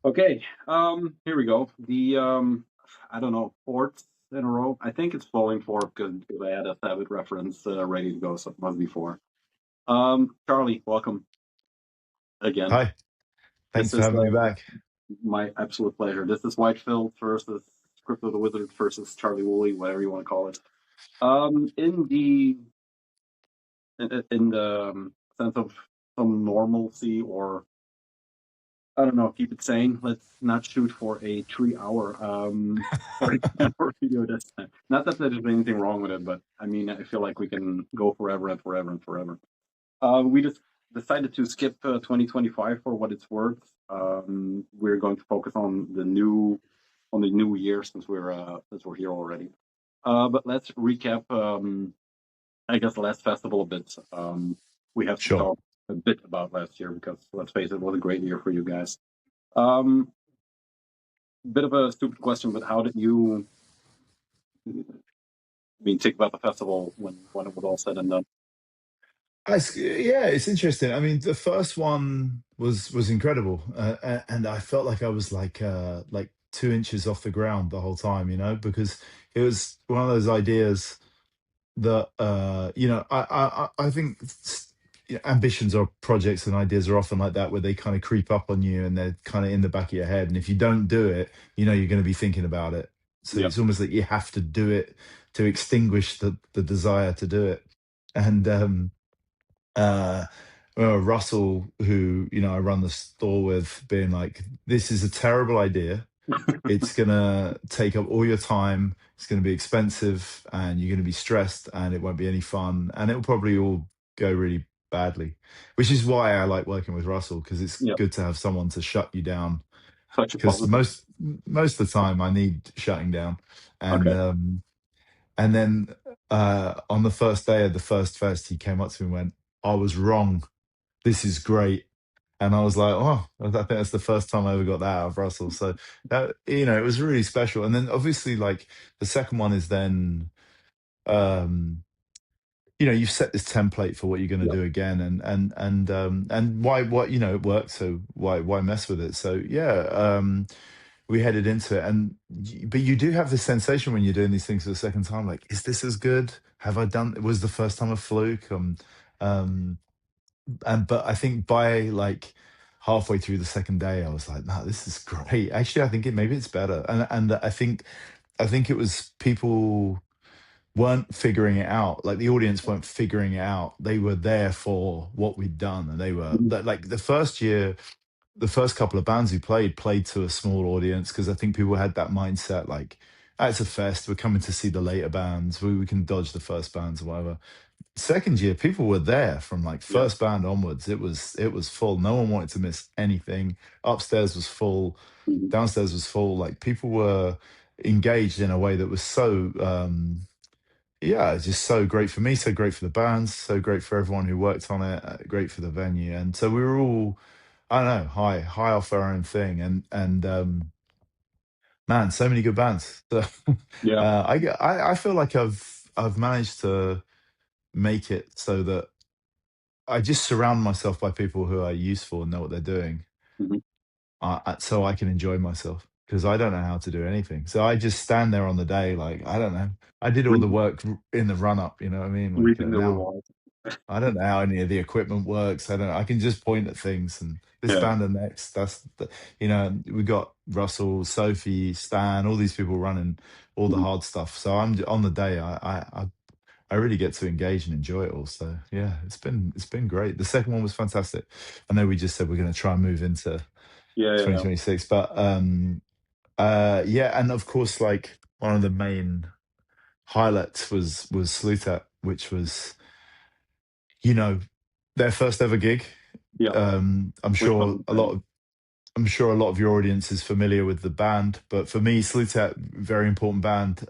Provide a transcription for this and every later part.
Okay, here we go. The I don't know, fourth in a row. I think it's Vol.4 because I had a Sabbath reference ready to go, so it must be four. Charlie, welcome again. Hi, This thanks for is having me back. my absolute pleasure. This is White Filth versus Crypt of the Wizard versus Charlie Woolley, whatever you want to call it. In the sense of some normalcy, or I don't know, keep it sane. Let's not shoot for a 3 hour 40 video this time. Not that there's anything wrong with it, but I mean, I feel like we can go forever and forever and forever. We just decided to skip 2025 for what it's worth. We're going to focus on the new year since we're here already. But let's recap. I guess the last festival a bit. We have to Sure. talk a bit about last year because let's face it, was a great year for you guys. Um, Bit of a stupid question, but how did you think about the festival when it was all said and done? Yeah, it's interesting. I mean, the first one was incredible, and I felt like I was like 2 inches off the ground the whole time, because it was one of those ideas that I think ambitions or projects and ideas are often like that, where they kind of creep up on you and they're kind of in the back of your head, and if you don't do it, you're going to be thinking about it. So Yeah. it's almost like you have to do it to extinguish the desire to do it. And uh Russell, who I run the store with, being like, this is a terrible idea. It's gonna take up all your time. It's gonna be expensive, and you're gonna be stressed, and it won't be any fun, and it'll probably all go really badly. Which is why I like working with Russell, because it's Yeah. good to have someone to shut you down. Such a Because positive. most of the time I need shutting down, and Okay. then on the first day of the first fest, he came up to me and went, "I was wrong. This is great." And I was like, oh, I think that's the first time I ever got that out of Russell. So that, it was really special. And then obviously, like, the second one is then, um, you've set this template for what you're going to Yeah. do again, and why, what, it worked. So why mess with it? So yeah, we headed into it, but you do have this sensation when you're doing these things for the second time, like, is this as good? Have I done? Was the first time a fluke? Um, but I think by like halfway through the second day, I was like, no, this is great. Actually, I think maybe it's better. And I think it was people weren't figuring it out. Like, the audience weren't figuring it out. They were there for what we'd done, and they were Mhm. like, the first year, the first couple of bands who played to a small audience, because I think people had that mindset, like, "Ah, it's a fest. We're coming to see the later bands. We can dodge the first bands or whatever." Second year, people were there from like Yeah. first band onwards. It was full. No one wanted to miss anything. Upstairs was full. Mhm. Downstairs was full. Like, people were engaged in a way that was so yeah, it's just so great for me, so great for the bands, so great for everyone who worked on it, great for the venue. And so we were all, I don't know, high off our own thing, and man, so many good bands. So Yeah. I feel like I've managed to make it so that I just surround myself by people who are useful and know what they're doing, Mhm. so I can enjoy myself, because I don't know how to do anything. So I just stand there on the day, like, I don't know. I did all the Re- work in the run up. You know what I mean? Like, Reaping the now reward. I don't know how any of the equipment works. I don't. I can just point at things, and this Yeah. band are next. We got Russell, Sophie, Stan, all these people running all the Mhm. hard stuff. So I'm on the day. I really get to engage and enjoy it all. So yeah, it's been great. The second one was fantastic. I know we just said we're going to try and move into Yeah. Yeah. Yeah. 2026, but yeah, and of course, like, one of the main highlights was Slutat, which was, you know their first ever gig. Yeah. I'm Which sure wasn't a lot bad. of I'm sure a lot of your audience is familiar with the band, but for me, Slutat, very important band.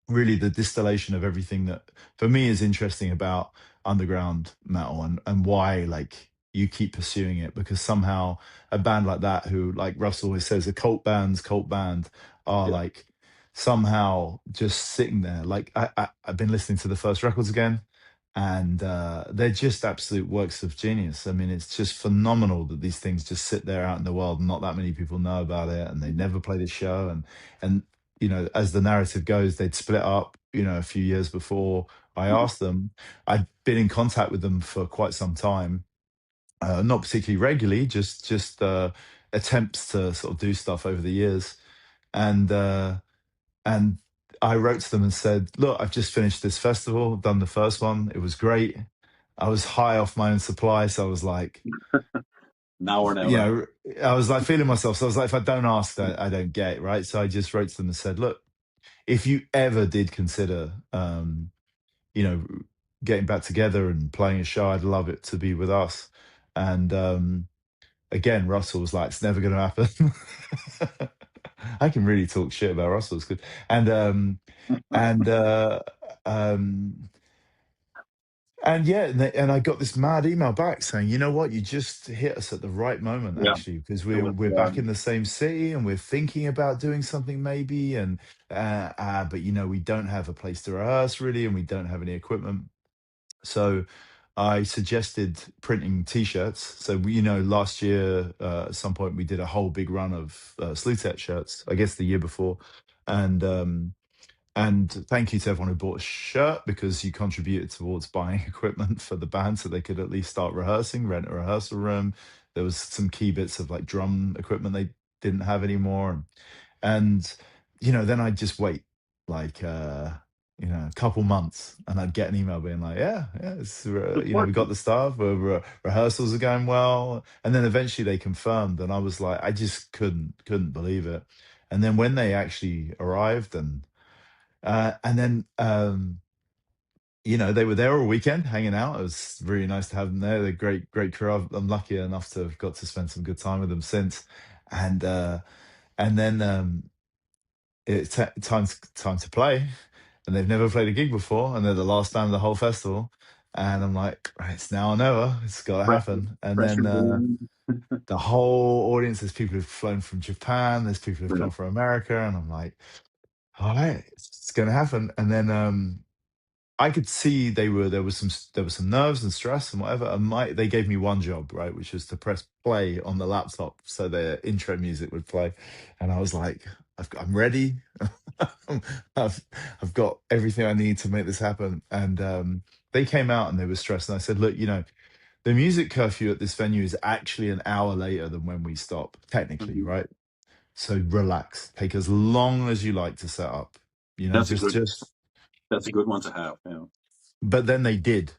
Really the distillation of everything that for me is interesting about underground metal, and why, like, you keep pursuing it, because somehow a band like that, who, like Russell always says, a cult band, are Yeah. like somehow just sitting there. Like, I've been listening to the first records again, and they're just absolute works of genius. I mean, it's just phenomenal that these things just sit there out in the world and not that many people know about it, and they never played a show. And as the narrative goes, they'd split up, a few years before I asked them. I'd been in contact with them for quite some time, not particularly regularly, just attempts to sort of do stuff over the years, and. And I wrote to them and said, "Look, I've just finished this festival, done the first one. It was great. I was high off my own supply, so I was like, Now or you never. know, I was like feeling myself. So I was like, if I don't ask, I don't get, right? So I just wrote to them and said, look, if you ever did consider, you know, getting back together and playing a show, I'd love it to be with us." And again, Russell was like, "It's never going to happen." I can really talk shit about Russell. It's good. And um and yeah, and I got this mad email back saying, "You know what, you just hit us at the right moment, Yeah, actually, because it we're was. we're back in the same city and we're thinking about doing something maybe, and but we don't have a place to rehearse really, and we don't have any equipment." So I suggested printing T-shirts. So last year, at some point, we did a whole big run of Slutet shirts. I guess the year before, and thank you to everyone who bought a shirt, because you contributed towards buying equipment for the band so they could at least start rehearsing, rent a rehearsal room. There was some key bits of like drum equipment they didn't have anymore. And then I'd just wait like a couple months, and I'd get an email being like, "Yeah, yeah, It's we got working. the stuff, rehearsals are going well." And then eventually they confirmed, and I was like, I just couldn't believe it. And then when they actually arrived, and then they were there all weekend hanging out. It was really nice to have them there. They're great crew. I'm lucky enough to have got to spend some good time with them since. And then it's time to play, and they've never played a gig before, and they're the last band of the whole festival. And I'm like, right, it's now or never. It's got to Pressure, happen. And pressure then boom. the whole audience, there's people who've flown from Japan, there's people who've Yeah. come from America, and I'm like, all right, it's going to happen. And then I could see there was some nerves and stress and whatever. And they gave me one job, right, which was to press play on the laptop so their intro music would play. And I was like, I'm ready. I've I've got everything I need to make this happen. And they came out and they were stressed. And I said, look, the music curfew at this venue is actually an hour later than when we stop, technically, Mhm. right? So relax. Take as long as you like to set up. That's a Just good. just That's a good one to have. Yeah. But then they did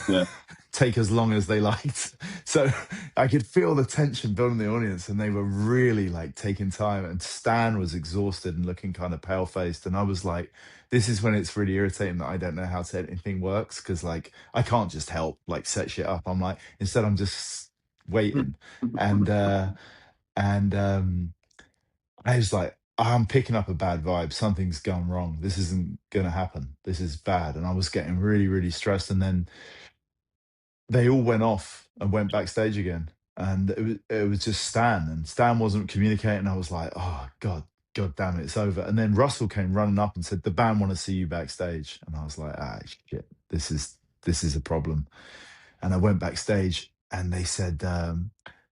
Yeah. take as long as they liked. So I could feel the tension building in the audience, and they were really like taking time. And Stan was exhausted and looking kind of pale faced. And I was like, this is when it's really irritating that I don't know how anything works, because like I can't just help like set shit up. I'm like, instead, I'm just waiting. And, I was like, I'm picking up a bad vibe. Something's gone wrong. This isn't going to happen. This is bad. And I was getting really, really stressed. And then they all went off and went backstage again. And it was just Stan, and Stan wasn't communicating. I was like, oh God damn it, it's over. And then Russell came running up and said, the band want to see you backstage. And I was like, shit, this is a problem. And I went backstage, and they said,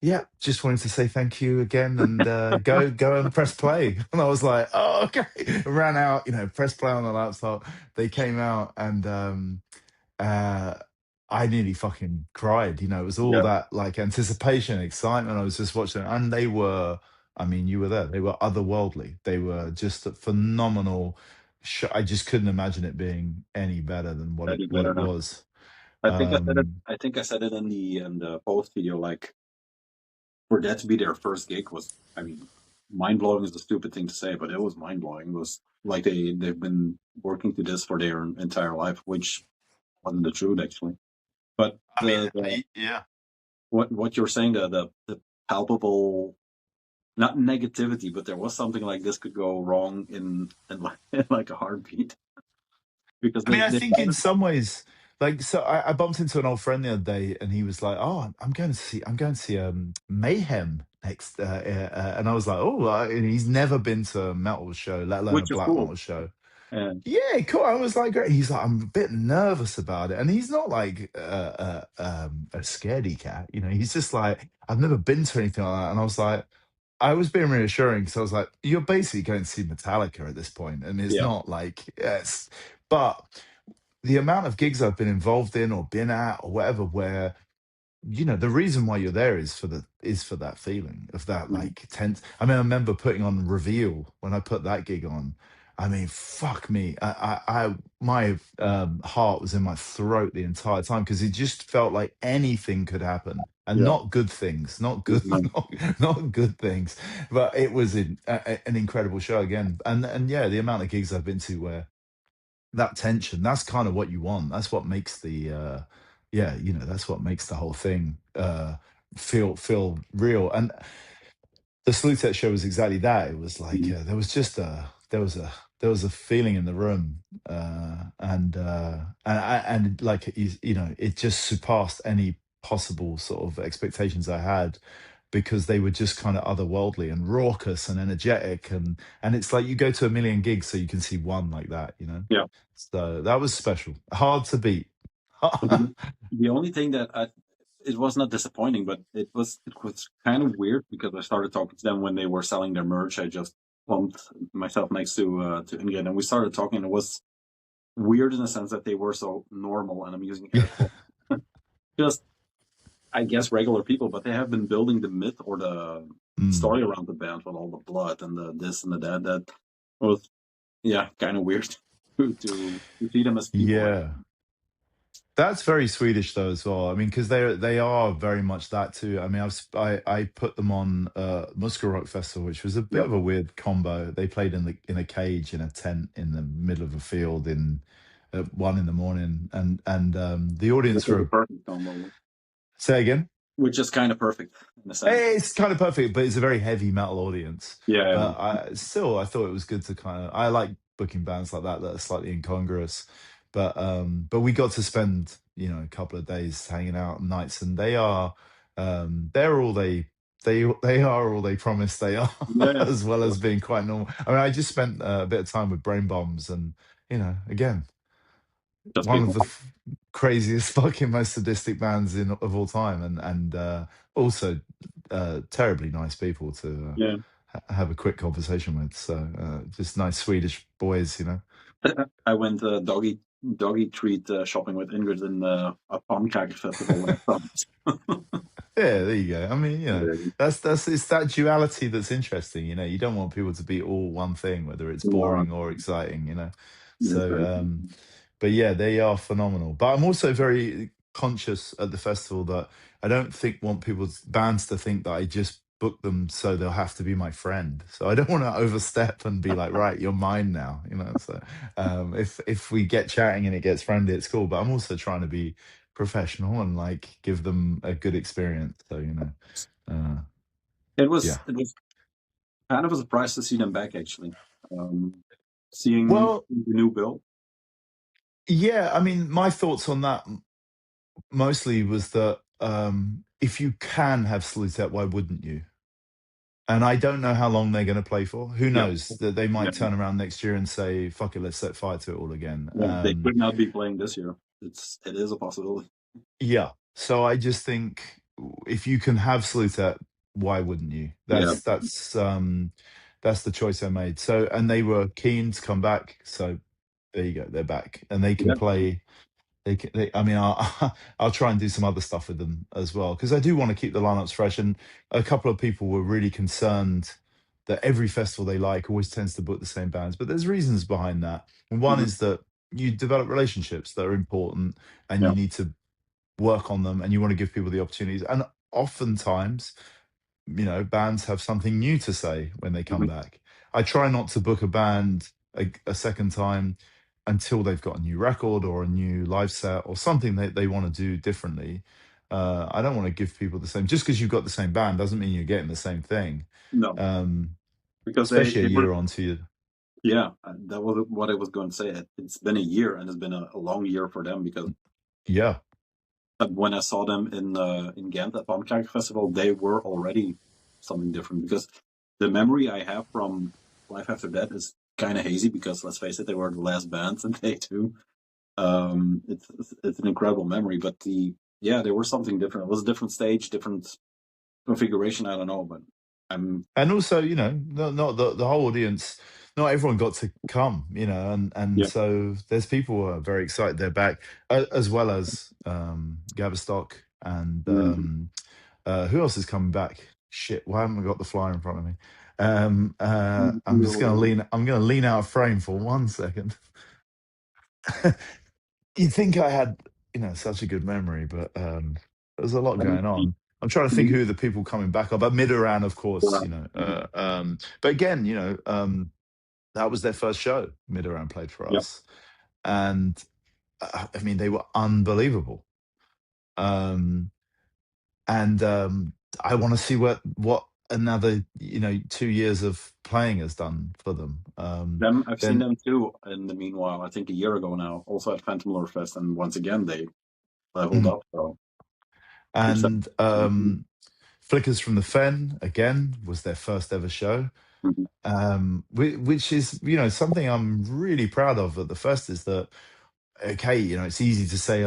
yeah, just wanted to say thank you again, and go and press play. And I was like, oh, okay. Ran out, press play on the laptop. They came out, and uh, I nearly fucking cried. It was all Yeah. that like anticipation, excitement. I was just watching it, and they were. I mean, you were there. They were otherworldly. They were just a phenomenal. I just couldn't imagine it being any better than what I it did what better it now. was. I think I said it. Um, I think I said it in the post video. Like, for that to be their first gig was, I mean, mind blowing is a stupid thing to say, but it was mind blowing. It was like they've been working to this for their entire life, which wasn't the truth actually. But I mean, the yeah. what you're saying, the palpable, not negativity, but there was something like this could go wrong in like, in like a heartbeat, because I mean, I they think in some ways, like, so I bumped into an old friend the other day, and he was like, "Oh, I'm going to see Mayhem next," and I was like, "Oh," and he's never been to a metal show, let alone a which is black cool. metal show. Yeah, cool. I was like, great. He's like, I'm a bit nervous about it, and he's not like a scaredy cat, you know. He's just like, I've never been to anything like that, and I was like, I was being reassuring because I was like, you're basically going to see Metallica at this point, and it's Yeah. not like yes, but the amount of gigs I've been involved in or been at or whatever, where you know the reason why you're there is for that feeling of that Mhm. like tense. I mean, I remember putting on Reveal when I put that gig on. I mean, fuck me, my heart was in my throat the entire time because it just felt like anything could happen, and Yeah. not good things, not good, Mhm. not good things. But it was an incredible show again, and yeah, the amount of gigs I've been to where that tension, that's kind of what you want. That's what makes the yeah, you know, that's what makes the whole thing feel real. And the Slutet show was exactly that. It was like Mhm. there was just there was a feeling in the room, and like you know, it just surpassed any possible sort of expectations I had because they were just kind of otherworldly and raucous and energetic, and it's like you go to a million gigs so you can see one like that, you know. Yeah. So that was special, hard to beat. But the only thing that it was not disappointing, but it was kind of weird because I started talking to them when they were selling their merch. I just bumped myself next to Ingrid, and we started talking. It was weird in the sense that they were so normal, and I'm using air Yeah. quotes. Just I guess regular people, but they have been building the myth or the Mm. story around the band with all the blood and the this and the that. That was yeah, kind of weird to see them as people. Yeah. That's very Swedish though as well. I mean, because they are very much that too. I mean, I put them on Rock Festival, which was a bit Yeah, of a weird combo. They played in a cage in a tent in the middle of a field in at 1 in the morning, and the which audience is a were perfect combo. say again. Which is kind of perfect in a sense. It's kind of perfect, but it's a very heavy metal audience. Yeah, But I thought it was good to kind of I like booking bands like that are slightly incongruous. But we got to spend, you know, a couple of days hanging out nights, and they're all they are all they promise they are, yeah, yeah. as well as being quite normal. I mean, I just spent a bit of time with Brain Bombs, and you know, again, Just one of people. the craziest, fucking most sadistic bands in of all time, and also terribly nice people to Yeah, have a quick conversation with. So just nice Swedish boys, you know. I went doggy treat shopping with Ingrid in a Pancake Festival last summer. Yeah, there you go. I mean, you know, Yeah, that's it's that duality that's interesting. You know, you don't want people to be all one thing, whether it's no, boring or exciting. You know, that's so very but yeah, they are phenomenal. But I'm also very conscious at the festival that I don't want people's bands to think that I just book them so they'll have to be my friend. So I don't want to overstep and be like, right, you're mine now. You know, so if we get chatting and it gets friendly, it's cool. But I'm also trying to be professional and like give them a good experience. So you know, uh, yeah. it was kind of a surprise to see them back actually. Um, seeing Well, the new bill. yeah. I mean, my thoughts on that mostly was that if you can have Slutet, why wouldn't you? And I don't know how long they're going to play for. Who Yeah, knows? That they yeah, might turn around next year and say, "Fuck it, let's set fire to it all again." yeah. They could not be playing this year. It is a possibility. Yeah. So I just think if you can have Slutet, why wouldn't you? Yeah, That's the choice I made. So and they were keen to come back. So there you go. They're back and they can yeah. play. I mean, I'll try and do some other stuff with them as well because I do want to keep the lineups fresh. And a couple of people were really concerned that every festival they like always tends to book the same bands, but there's reasons behind that. And one Mhm. is that you develop relationships that are important, and Yeah. you need to work on them, and you want to give people the opportunities. And oftentimes, you know, bands have something new to say when they come Mhm. back. I try not to book a band a second time until they've got a new record or a new live set or something that they want to do differently. I don't want to give people the same just because you've got the same band doesn't mean you're getting the same thing. No, Um, because Especially a they were year on to you. yeah. That was what I was going to say. It's been a year and it's been a long year for them because Yeah. when I saw them in Ghent at Boomkijk Festival, they were already something different because the memory I have from Life After Death is kind of hazy because let's face it, they were the last bands in day two. It's an incredible memory, but there was something different. It was a different stage, different configuration. I don't know, but I'm And also, not the whole audience, not everyone got to come, and yeah. so there's people who are very excited they're back, as well as Gaverstock and Mhm. who else is coming back? Shit, why haven't I got the flyer in front of me? I'm gonna lean out of frame for 1 second. You'd think I had, such a good memory, but there's a lot I mean, going on. I'm trying to think who the people coming back are, but Midoran, of course, mhm. but again, that was their first show. Midoran played for Yeah, us, and I mean, they were unbelievable. Um, and I want to see what another 2 years of playing has done for them. them. I've seen Then them too. In the meanwhile, I think a year ago now, also at Phantom Fest, and once again they leveled mm, up. So keeps that. and Flickers from the Fen again was their first ever show, Mhm. which is something I'm really proud of at the fest is that okay, it's easy to say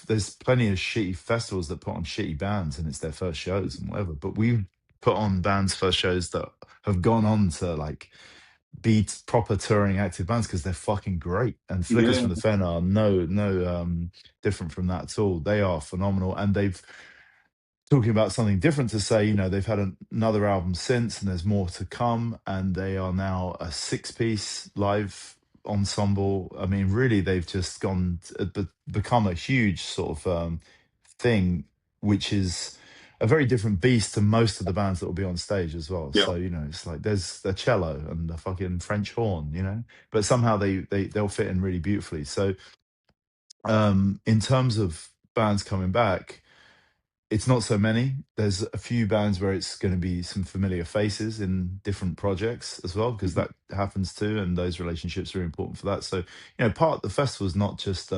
there's plenty of shitty festivals that put on shitty bands and it's their first shows and whatever, but we put on bands' first shows that have gone on to like be proper touring active bands because they're fucking great. And Flickers Yeah, from the Fen are no different from that at all. They are phenomenal, and they've talking about something different to say, they've had another album since, and there's more to come, and they are now a six-piece live ensemble. I mean, really, they've just become a huge sort of thing, which is a very different beast to most of the bands that will be on stage as well. yeah, So it's like there's the cello and the fucking French horn, but somehow they'll fit in really beautifully. So in terms of bands coming back, it's not so many. There's a few bands where it's going to be some familiar faces in different projects as well, because mhm. that happens too, and those relationships are important for that. So, part of the festival is not just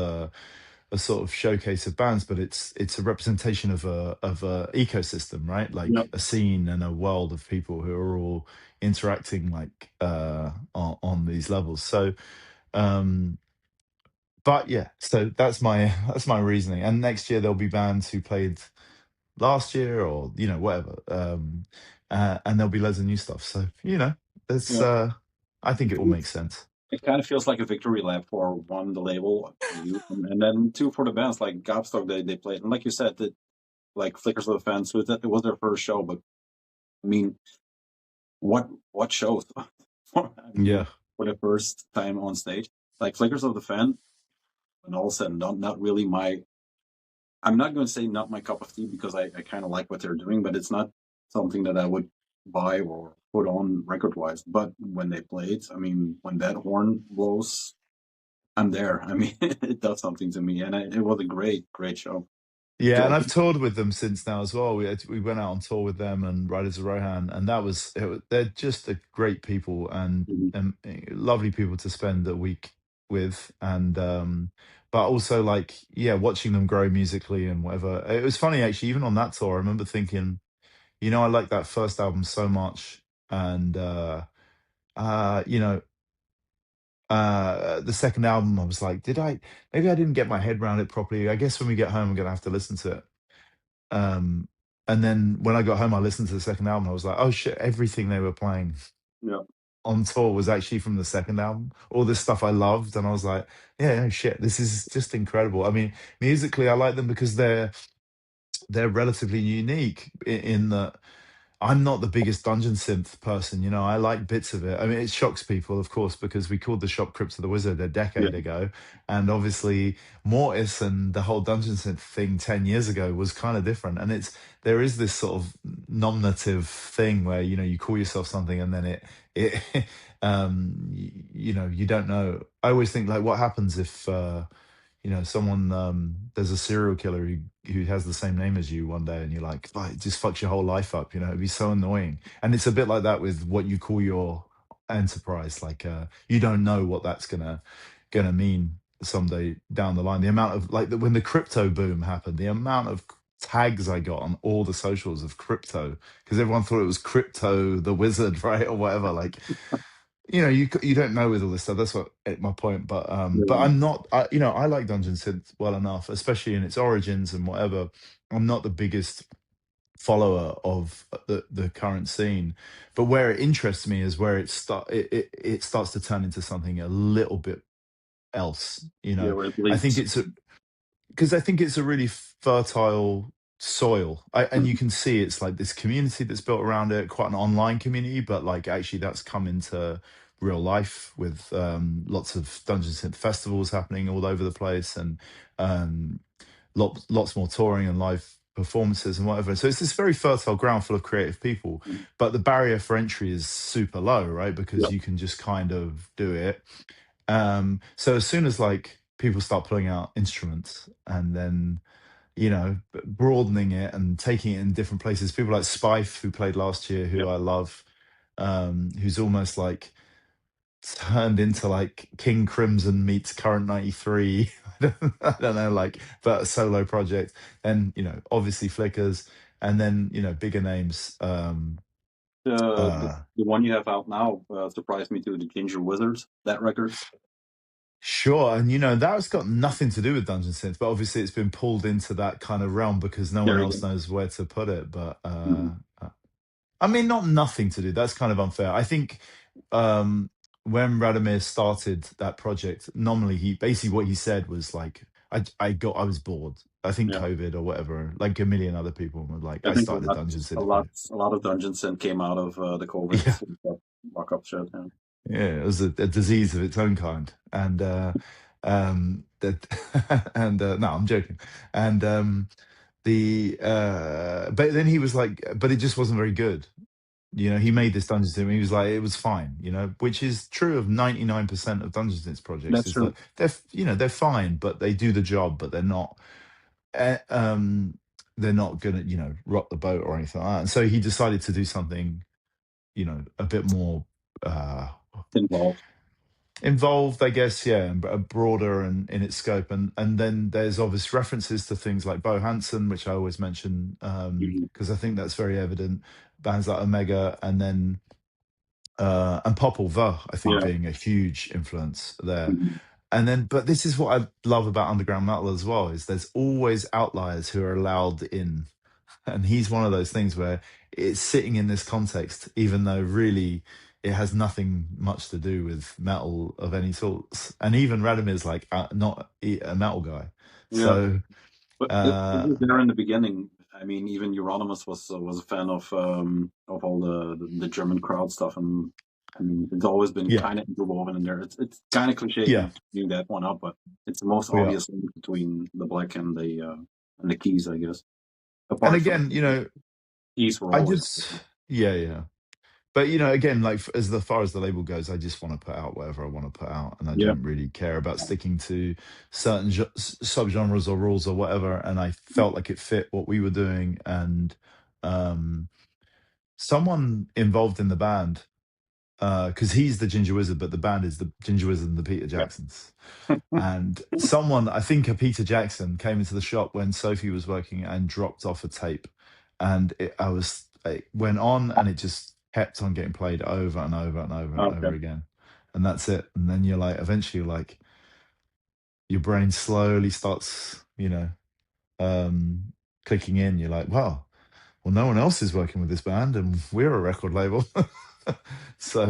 a sort of showcase of bands, but it's a representation of a ecosystem, right? Yeah, Like a scene and a world of people who are all interacting like on these levels. So, um, but yeah, so that's my that's my reasoning. And next year there'll be bands who played last year or whatever, and there'll be loads of new stuff, so it's yeah. I think It it all feels, makes sense. it kind of feels like a victory lap for one, the label, you, and then two for the bands like Gobstock. They played, and like you said, that like Flickers of the Fans, it was their first show, but I mean, what shows? I Yeah, mean, for the first time on stage, like Flickers of the Fan, and all said and done, not really my. I'm not going to say not my cup of tea because I kind of like what they're doing, but it's not something that I would buy or put on record wise. But when they played, I mean, when that horn blows, I'm there. I mean, it does something to me, and it was a great show to yeah, and I've open. toured with them since now as well. We went out on tour with them and Riders of Rohan, and they're just a great people and Mhm. lovely people to spend a week with, and but also like yeah, watching them grow musically and whatever. It was funny actually, even on that tour, I remember thinking, I like that first album so much, and uh, you know, the second album, I was like, maybe I didn't get my head around it properly. I guess when we get home, I'm gonna have to listen to it. Um, and then when I got home, I listened to the second album. I was like, oh shit, everything they were playing Yeah, on tour was actually from the second album. All this stuff I loved, and I was like, yeah, no shit, this is just incredible. I mean, musically, I like them because they're relatively unique in that I'm not the biggest dungeon synth person, I like bits of it. I mean, it shocks people, of course, because we called the shop Crypt of the Wizard a yeah, decade ago. And obviously, Mortis and the whole dungeon synth thing 10 years ago was kind of different. And there is this sort of nominative thing where, you call yourself something and then it, you don't know. I always think, like, what happens if, someone there's a serial killer who has the same name as you one day, and you're like, "Oh, it just fucks your whole life up." It'd be so annoying. And it's a bit like that with what you call your enterprise. Like, you don't know what that's gonna mean someday down the line. The amount of like when the crypto boom happened, the amount of tags I got on all the socials of crypto because everyone thought it was crypto the wizard, right, or whatever. Like, you don't know with all this stuff. That's what my point. But I'm not. I like Dungeon Synth well enough, especially in its origins and whatever. I'm not the biggest follower of the current scene, but where it interests me is where it starts to turn into something a little bit else. Yeah, where it I think bleeds. it's because I think it's a really fertile soil, and you can see it's like this community that's built around it, quite an online community, but like actually that's come into real life with lots of Dungeons and festivals happening all over the place, and um, lots more touring and live performances and whatever. So it's this very fertile ground full of creative people, but the barrier for entry is super low, right? Yeah, Because you can just kind of do it. So as soon as like people start pulling out instruments and then broadening it and taking it in different places, people like Spife, who played last year, yeah. who I love, who's almost like turned into like King Crimson meets Current 93. I don't know, like, but a solo project. And obviously Flickers, and then bigger names. The one you have out now surprised me too. The Ginger Wizards, that record. Sure, and that's got nothing to do with Dungeon Synth, but obviously it's been pulled into that kind of realm because no one There you else go. knows where to put it. But Mhm. I mean, not nothing to do. That's kind of unfair. I think when Radomir started that project, nominally he basically what he said was like, I was bored. I think Yeah, COVID or whatever, like a million other people were like, I I think started a Dungeon a Synth lot, project. a lot of Dungeons and came out of the COVID Yeah, lock-up shit. Yeah. yeah, it was a disease of its own kind, and that, and no, I'm joking, and but then he was like, but it just wasn't very good. He made this Dungeons Synth. He was like, it was fine. Which is true of 99% of Dungeons Synth projects. That's Is that true. they're fine, but they do the job, but uh, um, they're not gonna rock the boat or anything like that. And so he decided to do something a bit more uh, Involved. involved, I guess, yeah, and broader and in its scope. And then there's obvious references to things like Bo Hansen, which I always mention Mhm. because I think that's very evident. Bands like Omega, and Popple the, I think, Yeah. being a huge influence there. Mhm. And then, but this is what I love about underground metal as well, is there's always outliers who are allowed in. And he's one of those things where it's sitting in this context, even though really it has nothing much to do with metal of any sorts. And even Radomir's like not a metal guy. Yeah. So, But it uh, was there in the beginning. I mean, even Euronymous was a fan of all the German crowd stuff, and I mean, it's always been yeah, kind of interwoven in there. It's kind of cliche yeah, bringing that one up, but it's the most yeah. obvious link between the Black and the Keys, I guess. And Apart from again, Keys were I always just, yeah, yeah. But again, like as far as the label goes, I just want to put out whatever I want to put out, and I yeah don't really care about sticking to certain subgenres or rules or whatever. And I felt like it fit what we were doing, and um, someone involved in the band, because he's the Ginger Wizard, but the band is the Ginger Wizard and the Peter yeah. Jacksons. And someone, I think a Peter Jackson, came into the shop when Sophie was working and dropped off a tape, and it went on, and it just kept on getting played over and over and over and Okay. over again, and that's it. And then you're like, eventually, like your brain slowly starts, um, clicking in. You're like, wow, well, no one else is working with this band, and we're a record label. So,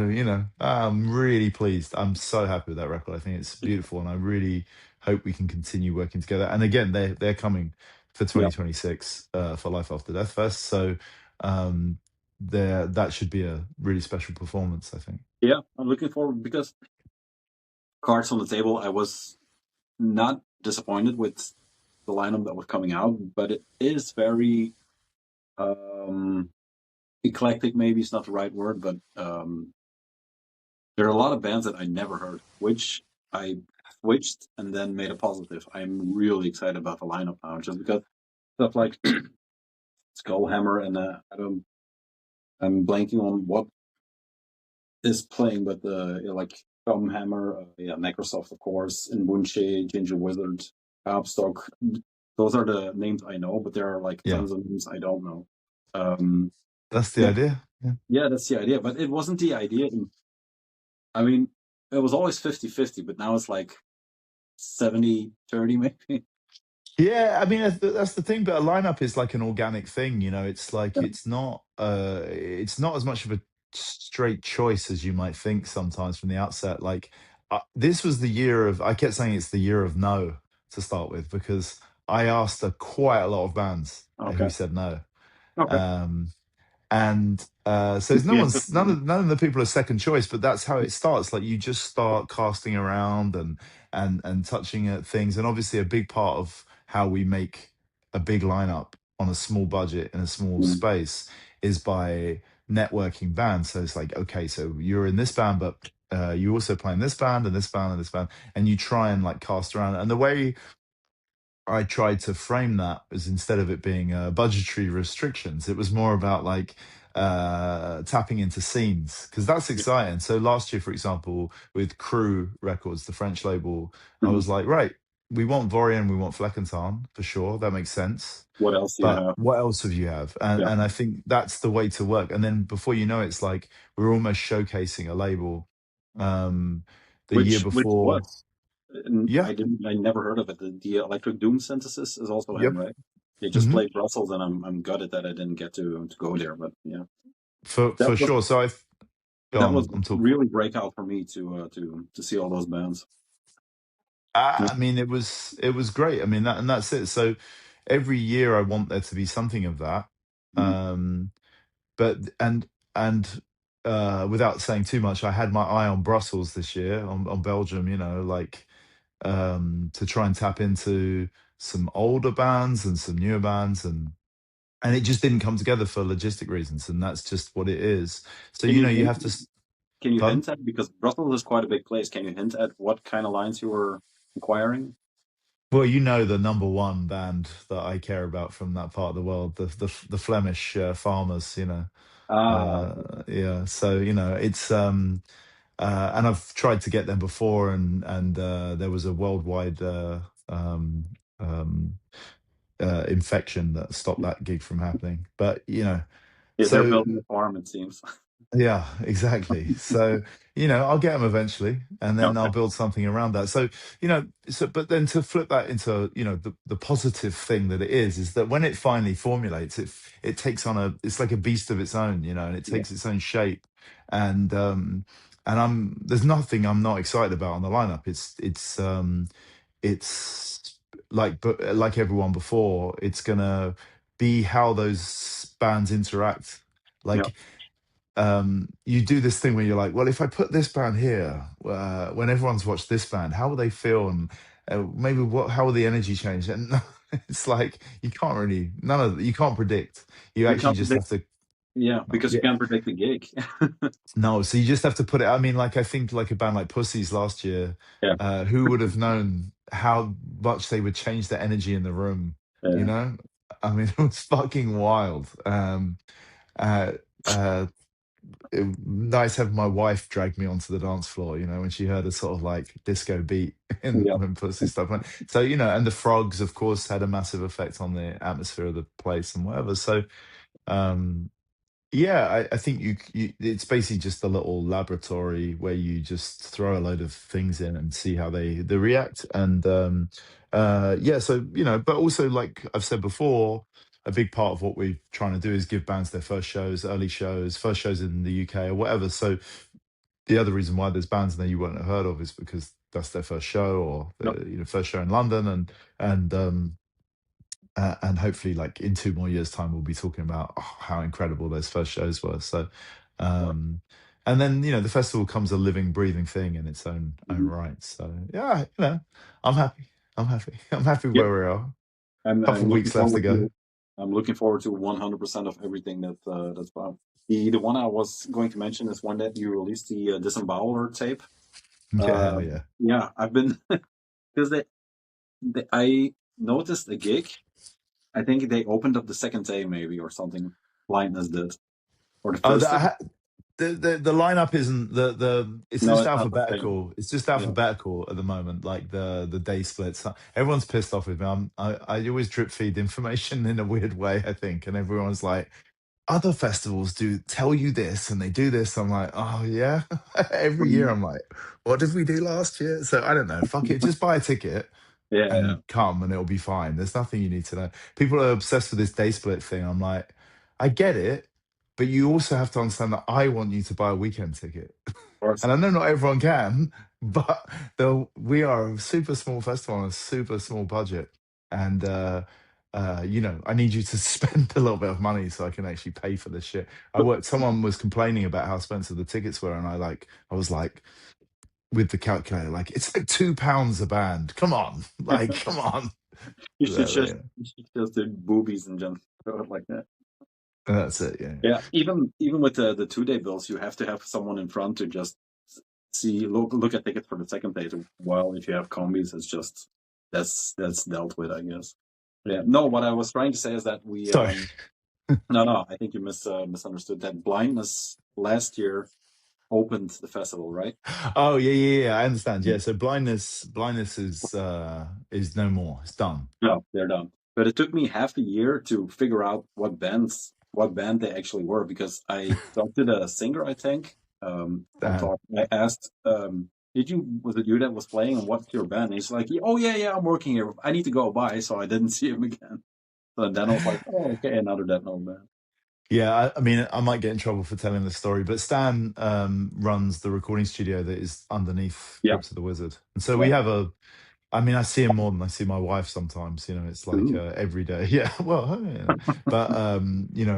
I'm really pleased. I'm so happy with that record. I think it's beautiful, and I really hope we can continue working together. And again, they're coming for Yeah. 2026 for Life After Death Fest. So, um, that should be a really special performance, I think. Yeah. I'm looking forward because cards on the table. I was not disappointed with the lineup that was coming out, but it is very um, eclectic. Maybe it's not the right word, but there are a lot of bands that I never heard, which I switched and then made a positive. I'm really excited about the lineup now, just because stuff like Skullhammer and I'm blanking on what is playing, but like Thumbhammer, Microsoft of course, and Bunche, Ginger Wizard, Abstock. Those are the names I know, but there are like Yeah, tons of names I don't know. Um, that's the yeah, idea. Yeah. yeah, that's the idea. But it wasn't the idea I mean, it was always 50-50, but now it's like 70-30 maybe. Yeah, I mean that's the thing, but a lineup is like an organic thing, you know. It's like Yeah. it's not as much of a straight choice as you might think sometimes from the outset. Like this was the year of I kept saying it's the year of no to start with because I asked quite a lot of bands Okay. who said no. Okay. Um, and so it's Yeah. Good for you. none of the people are second choice, but that's how it starts. Like you just start casting around and touching at things, and obviously a big part of how we make a big lineup on a small budget in a small Mm. space is by networking bands. So it's like, okay, so you're in this band, but you also play in this band and this band and this band, and you try and like cast around. And the way I tried to frame that as instead of it being budgetary restrictions, it was more about like tapping into scenes because that's Yeah. exciting. So last year, for example, with Crew Records, the French label, I Mhm. was like, right, we want Vorian, we want Fleckentarn for sure. That makes sense. What else do you But have? what else have you have? Yeah. And I think that's the way to work. And then before you know it, it's like we're almost showcasing a label. Um, the year Which before, was? And yeah, I never heard of it. The Electric Doom synthesis is also him, yep. right? They just hmm played Brussels, and I'm gutted that I didn't get to go there. But yeah, that for was sure. So I go that on. was I'm talking. really breakout for me to see all those bands. Yeah. I mean, it was great. I mean, that's it. So every year I want there to be something of that. Mhm. Um, but and without saying too much, I had my eye on Brussels this year, on Belgium. You know, like to try and tap into some older bands and some newer bands, and it just didn't come together for logistic reasons, and that's just what it is. So Can you you know, you hint? have to. Can you Pardon? hint at, because Brussels is quite a big place? Can you hint at what kind of lines you were inquiring? Well, you know the number one band that I care about from that part of the world, the Flemish farmers. You know, Ah, yeah. So you know, it's and I've tried to get them before, and there was a worldwide um, um, infection that stopped that gig from happening. But you know, yeah, they're so building a farm, it seems. yeah, exactly. So, you know, I'll get them eventually, and then I'll Okay. build something around that. So, you know, so but then to flip that into, you know, the positive thing that it is that when it finally formulates, it takes on it's like a beast of its own, you know, and it Yeah. takes its own shape. And there's nothing I'm not excited about on the lineup. It's like everyone before, it's gonna be how those bands interact. Yeah. Like you do this thing where you're like, well, if I put this band here, when everyone's watched this band, how will they feel? And maybe how will the energy change? And it's like you can't really, you can't predict. You You actually can't just predict. have to, Yeah, because you yeah, can't predict the gig. no. So you just have to put it. I mean, like I think like a band like Pussies last year, Yeah. who would have known how much they would change the energy in the room? You Yeah. know, I mean, it was fucking wild. Uh, uh, nice having my wife drag me onto the dance floor, you know, when she heard a sort of like disco beat in Yeah. when Pussy stuff went. So, you know, and the frogs, of course, had a massive effect on the atmosphere of the place and whatever. So, um, yeah, I think it's basically just a little laboratory where you just throw a load of things in and see how they react. And yeah, so you know, but also like I've said before, a big part of what we're trying to do is give bands their first shows, early shows, first shows in the UK or whatever. So the other reason why there's bands there you won't have heard of is because that's their first show or No. you know first show in London and hopefully like in 2 more years time we'll be talking about how incredible those first shows were. So um and then you know the festival comes a living breathing thing in its own Mhm. right. So yeah, you know, I'm happy, I'm happy Yep. where we are. I'm Couple of looking weeks left to forward go. to. I'm looking forward to 100% of everything that's about. The one I was going to mention is one that you released, the Disemboweler tape. Yeah, Uh, hell yeah. yeah, I've been because I noticed a gig. I think they opened up the second day maybe or something. Blindness did, or the oh first day. the lineup isn't the it's No, just it's not the same. alphabetical. It's just Yeah. alphabetical at the moment, like the day splits. Everyone's pissed off with me. I always drip feed information in a weird way, I think, and everyone's like, other festivals do tell you this and they do this. I'm like, oh yeah. Every year Mhm. I'm like, what did we do last year? So I don't know. Fuck it. Just buy a ticket Yeah, yeah, and come and it'll be fine. There's nothing you need to know. People are obsessed with this day split thing. I'm like, I get it, but you also have to understand that I want you to buy a weekend ticket. of course. And I know not everyone can, but we are a super small festival on a super small budget. And I need you to spend a little bit of money so I can actually pay for this shit. But Someone was complaining about how expensive the tickets were, and I was like, with the calculator, like, it's like £2 a band. Come on, like, come on. you should just do boobies and just go it like that. That's it. Yeah. Yeah, even with the 2 day bills, you have to have someone in front to just look at tickets for the second day. While if you have combis, it's just that's dealt with, I guess. Yeah. No, what I was trying to say is that we Sorry. no, I think you misunderstood that blindness last year opened the festival, right? Oh yeah. I understand. Yeah. So blindness is no more. It's done. No, they're done. But it took me half a year to figure out what band they actually were, because I talked to the singer, I think, on Uh, talk. I asked, was it you that was playing, and what's your band? And he's like, oh yeah, I'm working here. I need to go by, so I didn't see him again. So then I was like, oh, okay, another Death Metal band. Yeah, I mean, I might get in trouble for telling this story, but Stan runs the recording studio that is underneath Yeah, Crypt of the Wizard, and so we yeah. have a. I mean, I see him more than I see my wife sometimes. It's like Ooh, every day. Yeah, well, but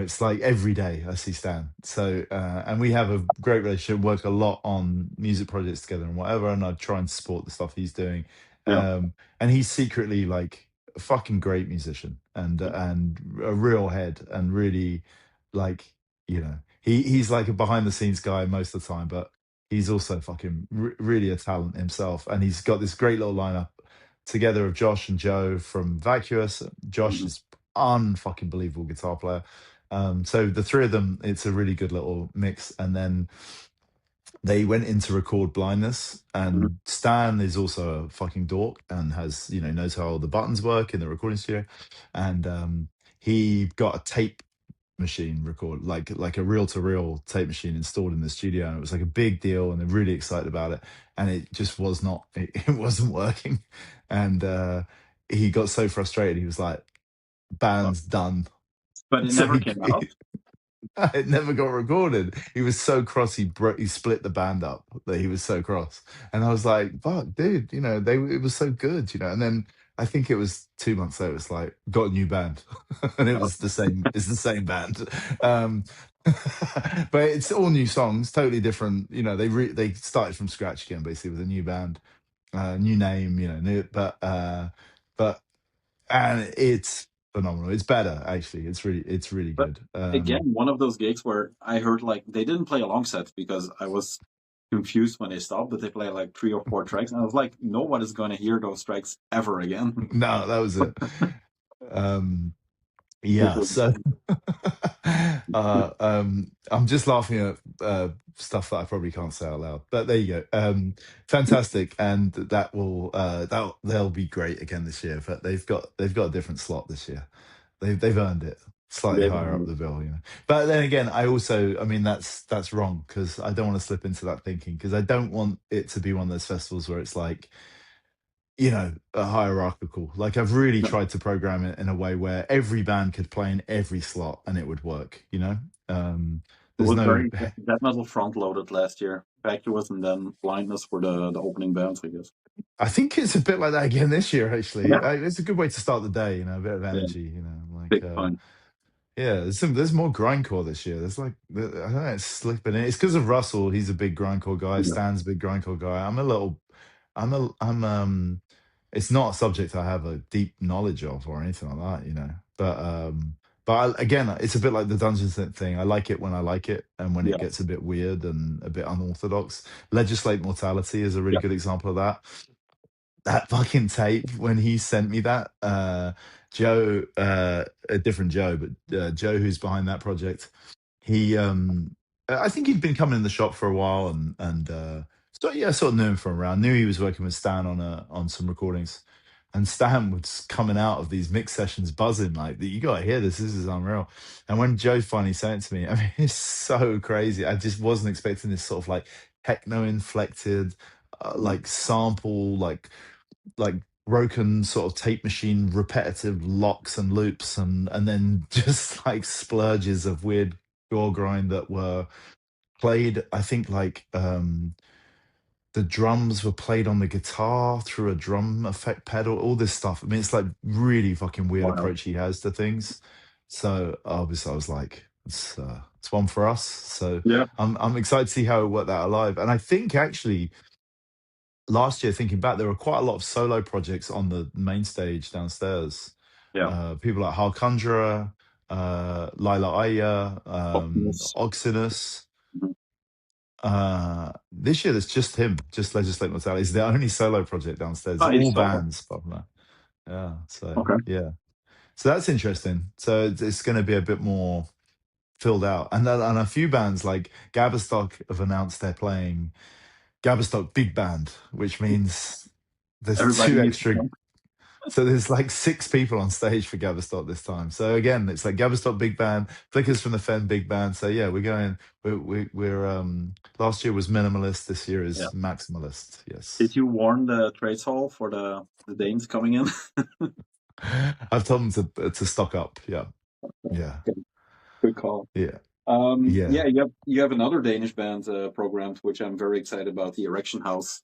it's like every day I see Stan. So, and we have a great relationship. Work a lot on music projects together and whatever. And I try and support the stuff he's doing. yeah, And he's secretly like a fucking great musician and a real head and really like he's like a behind the scenes guy most of the time, but he's also fucking really a talent himself. And he's got this great little lineup together of Josh and Joe from Vacuous. Josh mhm, is unfucking believable guitar player. So the three of them, it's a really good little mix. And then they went in to record Blindness, mhm, and Stan is also a fucking dork and has, knows how all the buttons work in the recording studio. And he got a tape machine record, like a reel-to-reel tape machine installed in the studio, and it was like a big deal and they're really excited about it, and it just was not it wasn't working. And he got so frustrated, he was like, well, band's done. but it So never came out. it never got recorded. He was so cross, he split the band up, that he was so cross. And I was like, fuck dude, it was so good, and then I think it was 2 months later, it's like, got a new band. And Oh, it's the same band. um but it's all new songs, totally different. They started from scratch again, basically, with a new band, new name, but and it's phenomenal. It's better, actually. It's really but good. again, one of those gigs where I heard like they didn't play a long set because I was confused when they stopped, but they play like 3 or 4 tracks, and I was like, no one is going to hear those tracks ever again. No, that was it. um Which Yeah, was so I'm just laughing at stuff that I probably can't say out loud. But there you go. Fantastic, and they'll be great again this year. But they've got a different slot this year. They've earned it slightly they've higher up the bill. But then again, I mean, that's wrong, because I don't want to slip into that thinking, because I don't want it to be one of those festivals where it's like, a hierarchical. Like, I've really no, tried to program it in a way where every band could play in every slot and it would work. Um, it there's was no, very that metal front loaded last year. Vacuous and then Blindness were the opening bands, I guess. I think it's a bit like that again this year, actually. Yeah, It's a good way to start the day, a bit of yeah, energy, like, big fun. yeah, there's more grindcore this year. There's like, I don't know, it's slipping in. It's because of Russell. He's a big grindcore guy. Yeah. Stan's a big grindcore guy. It's not a subject I have a deep knowledge of or anything like that. Again, it's a bit like the Dungeons thing. I like it when I like it, and when it Yeah, gets a bit weird and a bit unorthodox. Legislate Mortality is a really yeah. good example of that. That fucking tape, when he sent me that, Joe, a different Joe, but Joe, who's behind that project, he, I think he'd been coming in the shop for a while, and so yeah, I sort of knew him from around. Knew he was working with Stan on some recordings, and Stan was coming out of these mix sessions buzzing like, you got to hear this. This is unreal. And when Joe finally sent it to me, I mean, it's so crazy. I just wasn't expecting this sort of like techno inflected, like sample, like broken sort of tape machine repetitive locks and loops, and then just like splurges of weird gore grind that were played. I think like the drums were played on the guitar through a drum effect pedal, all this stuff. I mean, it's like really fucking weird Wow. approach he has to things. So obviously I was like, it's one for us. So Yeah. I'm excited to see how it worked out live. And I think actually last year, thinking back, there were quite a lot of solo projects on the main stage downstairs. Yeah. People like Harkundra, Lila Aya, Optimus. Oxinus. Mhm. This year, there's just him, just Legislate Mortality. It's the only solo project downstairs. Oh, All he's solo. bands, apart from that. Yeah. So Okay. yeah. So that's interesting. So it's going to be a bit more filled out, and a few bands like Gaberstock have announced they're playing Gaberstock Big Band, which means there's Everybody two needs to extra. come. So there's like 6 people on stage for Gaberstock this time. So again, it's like Gaberstock Big Band, Flickers from the Fen Big Band. So yeah, we're going. We're last year was minimalist. This year Yeah. is maximalist. Did Yes. you warn the trades hall for the Danes coming in? I've told them to stock up. Yeah. Yeah. Okay, good call. Yeah. Yeah, Yeah. you have another Danish band programmed, which I'm very excited about, the Erection House.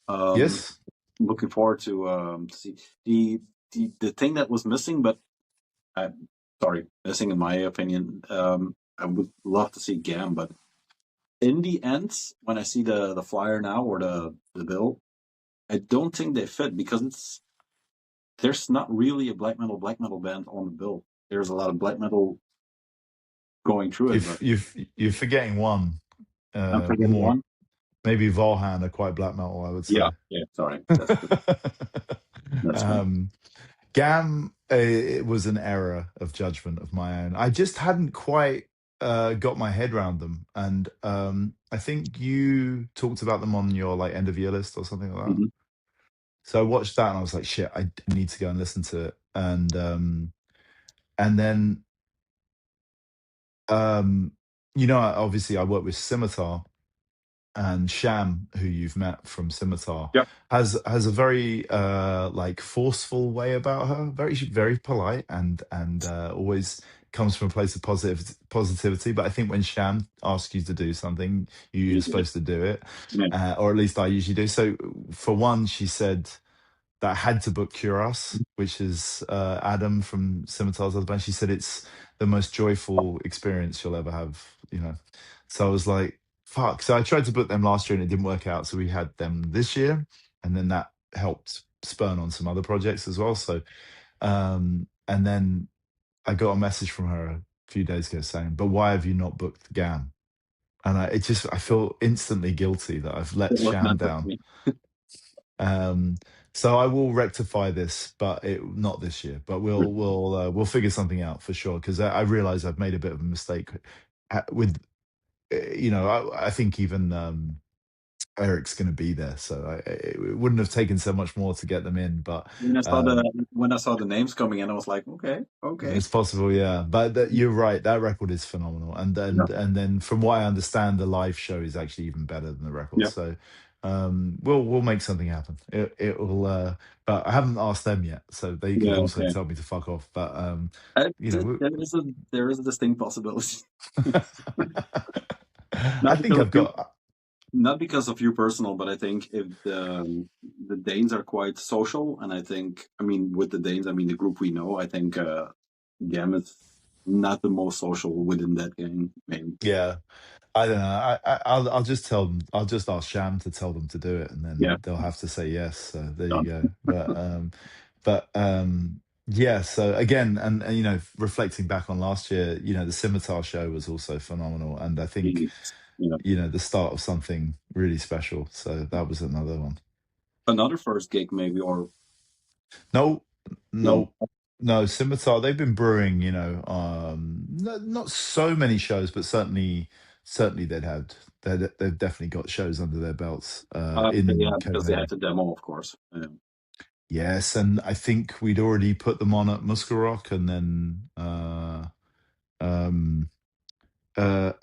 Um, Yes. Looking forward to see the thing that was missing, but missing in my opinion. I would love to see GAM, but in the end, when I see the flyer now or the bill, I don't think they fit because there's not really a black metal band on the bill. There's a lot of black metal going through it, but You're forgetting one. I'm forgetting More one. maybe Volhan are quite black metal, I would Yeah, say. yeah. Sorry, that's fine. um, Gam, it was an error of judgment of my own. I just hadn't quite got my head around them, and I think you talked about them on your like end of year list or something like that. Mhm. So I watched that and I was like, shit, I need to go and listen to it, and then um, obviously I work with Scimitar, and Sham, who you've met from Scimitar, Yeah. has a very like forceful way about her. Very polite and always comes from a place of positivity. But I think when Sham asks you to do something, you're Usually. supposed to do it, Yeah. or at least I usually do. So for one, she said that I had to book Curas, which is Adam from Scimitar's other band. She said it's the most joyful experience you'll ever have, So I was like, fuck. So I tried to book them last year and it didn't work out. So we had them this year. And then that helped spurn on some other projects as well. So, and then I got a message from her a few days ago saying, but why have you not booked GAM? And I feel instantly guilty that I've let It was Sham meant to down. be. Um, so I will rectify this, but not this year. But we'll figure something out for sure because I realize I've made a bit of a mistake with I think even Eric's going to be there, so it wouldn't have taken so much more to get them in. But um, When I saw the names coming in, I was like, okay. it's possible, yeah. But you're right. That record is phenomenal, and Yeah, then from what I understand, the live show is actually even better than the record. yeah, So we'll make something happen. It will. But I haven't asked them yet, so they could yeah. also Okay. tell me to fuck off. But you There know, there is a distinct possibility. I Not think because of I've you, got. not because of you personal, but I think if the Danes are quite social, and I think, I mean, with the Danes, I mean the group we know, I think Gam is not the most social within that gang. Maybe. Yeah, I don't know. I'll just tell them. I'll just ask Sham to tell them to do it, and Yeah, then they'll have to say yes. So there you done. go. But yeah. So again, and reflecting back on last year, the Scimitar show was also phenomenal, and I think You know, the start of something really special. So that was another one. another first gig maybe, or No, no. no, no. Scimitar. They've been brewing. Not so many shows, but certainly they've definitely got shows under their belts Okay, in yeah, because they had Copenhagen. the demo, of course. Yes, and I think we'd already put them on at Muskelrock, and then um,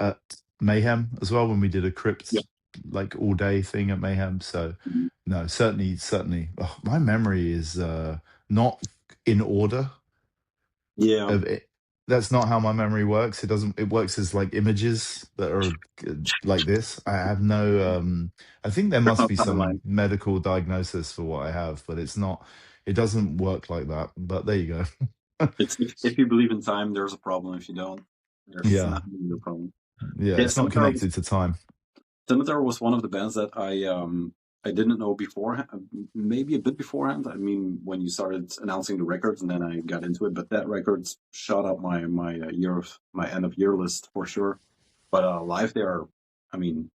at Mayhem as well when we did a Yeah. Crypt like all day thing at Mayhem. So Mhm. no, certainly. Oh, my memory is not in order Yeah. of it. That's not how my memory works. It doesn't. It works as like images that are like this. I have no. I think there There's must no be some timeline. medical diagnosis for what I have, but it's not. It doesn't work like that. But there you go. It's if you believe in time, there's a problem. If you don't, there's Yeah, not really a problem. yeah. Yeah, It's not connected to time. Scimitar was one of the bands that I didn't know beforehand, maybe a bit beforehand. I mean, when you started announcing the records, and then I got into it. But that record shot up my end of year list for sure. But live, they are, I mean,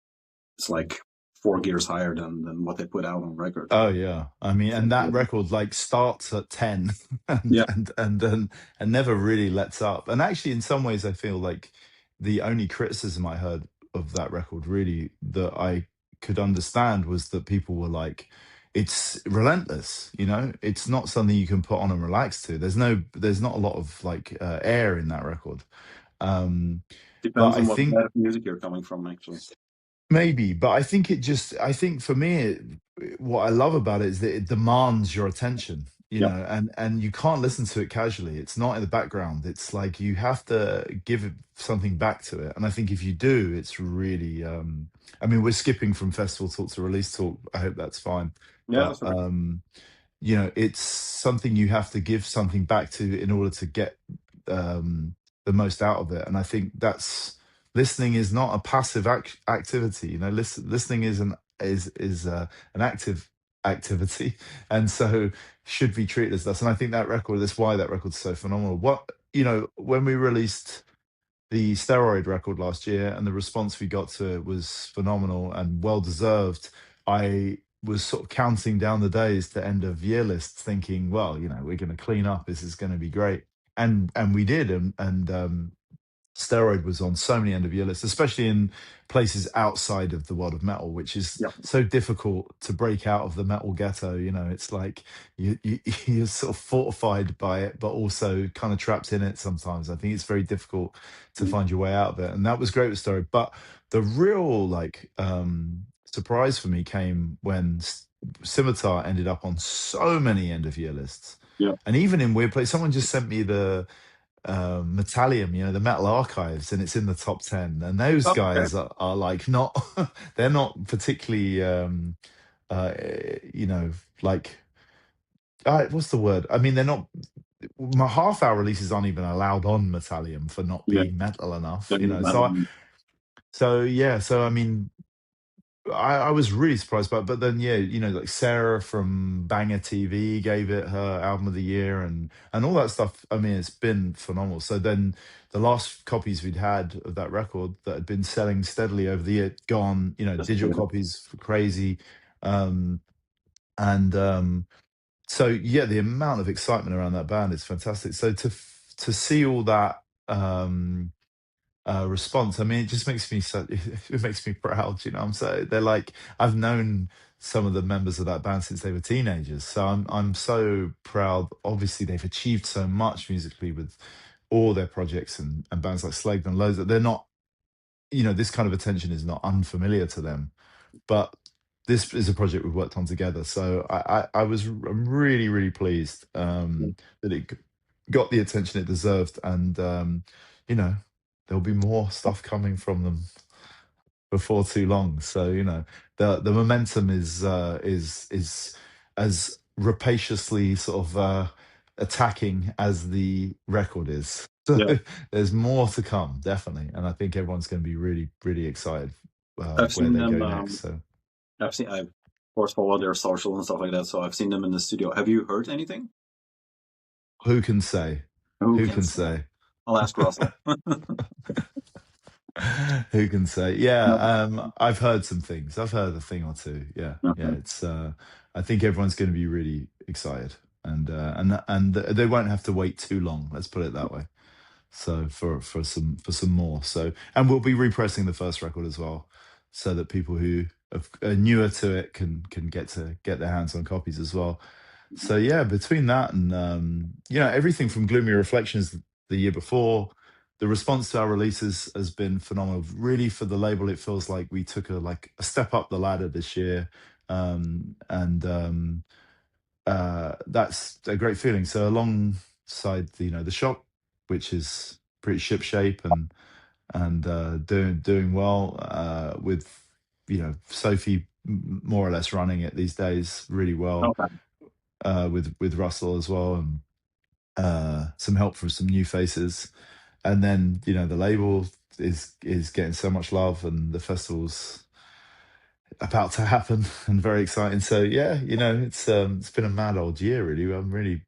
it's like 4 gears higher than what they put out on record. Oh yeah, I mean, So, and that record like starts at 10, and yeah, and never really lets up. And actually, in some ways, I feel like the only criticism I heard of that record, really, that I could understand, was that people were like, "It's relentless, you know. It's not something you can put on and relax to. There's not a lot of like air in that record." Um, but depends I on what think kind of music you're coming from, actually. maybe, but I think I think for me, what I love about it is that it demands your attention, you Yeah, know, and you can't listen to it casually. It's not in the background. It's like you have to give it something back to it. And I think if you do, it's really, I mean, we're skipping from festival talk to release talk. I hope that's fine. yeah, But that's right. you know, it's something you have to give something back to in order to get um, the most out of it. And I think that's listening is not a passive activity. You know, listening is an active activity, and so should be treated as that. And I think that record, that's why that record's so phenomenal. What, you know, when we released the Steroid record last year, and the response we got to it was phenomenal and well deserved. I was sort of counting down the days to end of year lists, thinking, well, you know, we're going to clean up. This is going to be great, and we did, and Steroid was on so many end of year lists, especially in places outside of the world of metal, which is Yeah, so difficult to break out of the metal ghetto. You know, it's like you're sort of fortified by it, but also kind of trapped in it sometimes. I think it's very difficult to mm, find your way out of it. And that was great with Steroid. But the real like surprise for me came when Scimitar ended up on so many end of year lists. yeah. And even in weird places, someone just sent me the Metallium, you know, the Metal Archives, and it's in the top 10. And those Oh, okay. guys are like not, they're not particularly, you know, like, what's the word? I mean, they're not, my half hour releases aren't even allowed on Metallium for not Yeah, being metal enough, then you you know. metal. So yeah, so I mean, I was really surprised by it, but then yeah, you know, like Sarah from Banger TV gave it her album of the year, and all that stuff. I mean, it's been phenomenal. So then the last copies we'd had of that record that had been selling steadily over the year gone, you know, Just digital copies for crazy. Um and so yeah, the amount of excitement around that band is fantastic. So to see all that response. I mean, it just makes me so it makes me proud. You know, I'm so they're like I've known some of the members of that band since they were teenagers, so I'm so proud. Obviously, they've achieved so much musically with all their projects and bands like Slade and loads that they're not. You know, this kind of attention is not unfamiliar to them, but this is a project we've worked on together. So I'm really pleased that it got the attention it deserved, and you know, there'll be more stuff coming from them before too long. So you know, the momentum is as rapaciously sort of attacking as the record is. So yeah. there's more to come, definitely, and I think everyone's going to be really excited I've where seen they them. go next. So I of course follow their social and stuff like that. So I've seen them in the studio. Have you heard anything? who can say? Who Who can can say? say? I'll ask Russell. Who can say? Yeah, No. I've heard some things. I've heard a thing or two. Yeah, yeah. Okay. It's. I think everyone's going to be really excited, and they won't have to wait too long. Let's put it that way. So for some more. So and we'll be repressing the first record as well, so that people who are newer to it can get their hands on copies as well. So yeah, between that and everything from Gloomy Reflections the year before, the response to our releases has been phenomenal. Really, for the label, it feels like we took a step up the ladder this year, and that's a great feeling. So alongside the shop, which is pretty ship shape and doing well, with Sophie more or less running it these days really well, Okay. with Russell as well, and some help from some new faces. And then the label is getting so much love, and the festival's about to happen and very exciting. So yeah, it's been a mad old year really. I'm really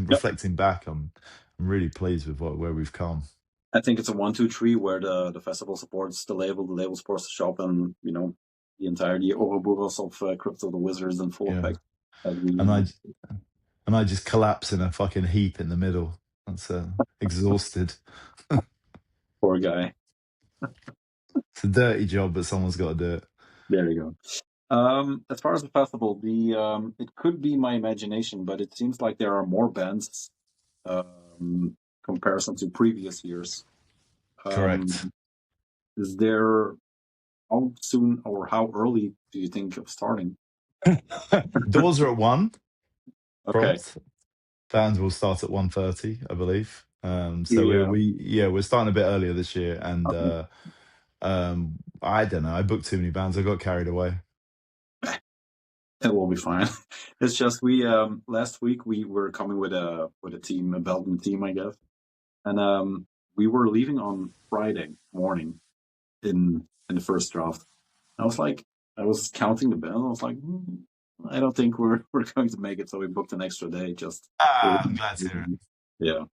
Yep. reflecting back. I'm really pleased with where we've come. I think it's a 1, 2, 3 where the festival supports the label supports the shop, and the entirety overboers of Crypt of the Wizards and full Yeah, effect as and we I just collapse in a fucking heap in the middle. That's exhausted. poor guy. It's a dirty job, but someone's got to do it. There you go. As far as the festival, it could be my imagination, but it seems like there are more bands comparison to previous years. Correct. Um, is there how soon or how early do you think of starting? Doors are at 1 Okay. prompt. Bands will start at 1:30, I believe. So Yeah. we're starting a bit earlier this year, and I don't know. I booked too many bands. I got carried away. It will be fine. It's just we last week we were coming with a team, a Belgian team, I guess, and we were leaving on Friday morning in the first draft. I was like, I was counting the bands. I was like, I don't think we're going to make it, so we booked an extra day. Just Ah, I'm glad to hear it. yeah,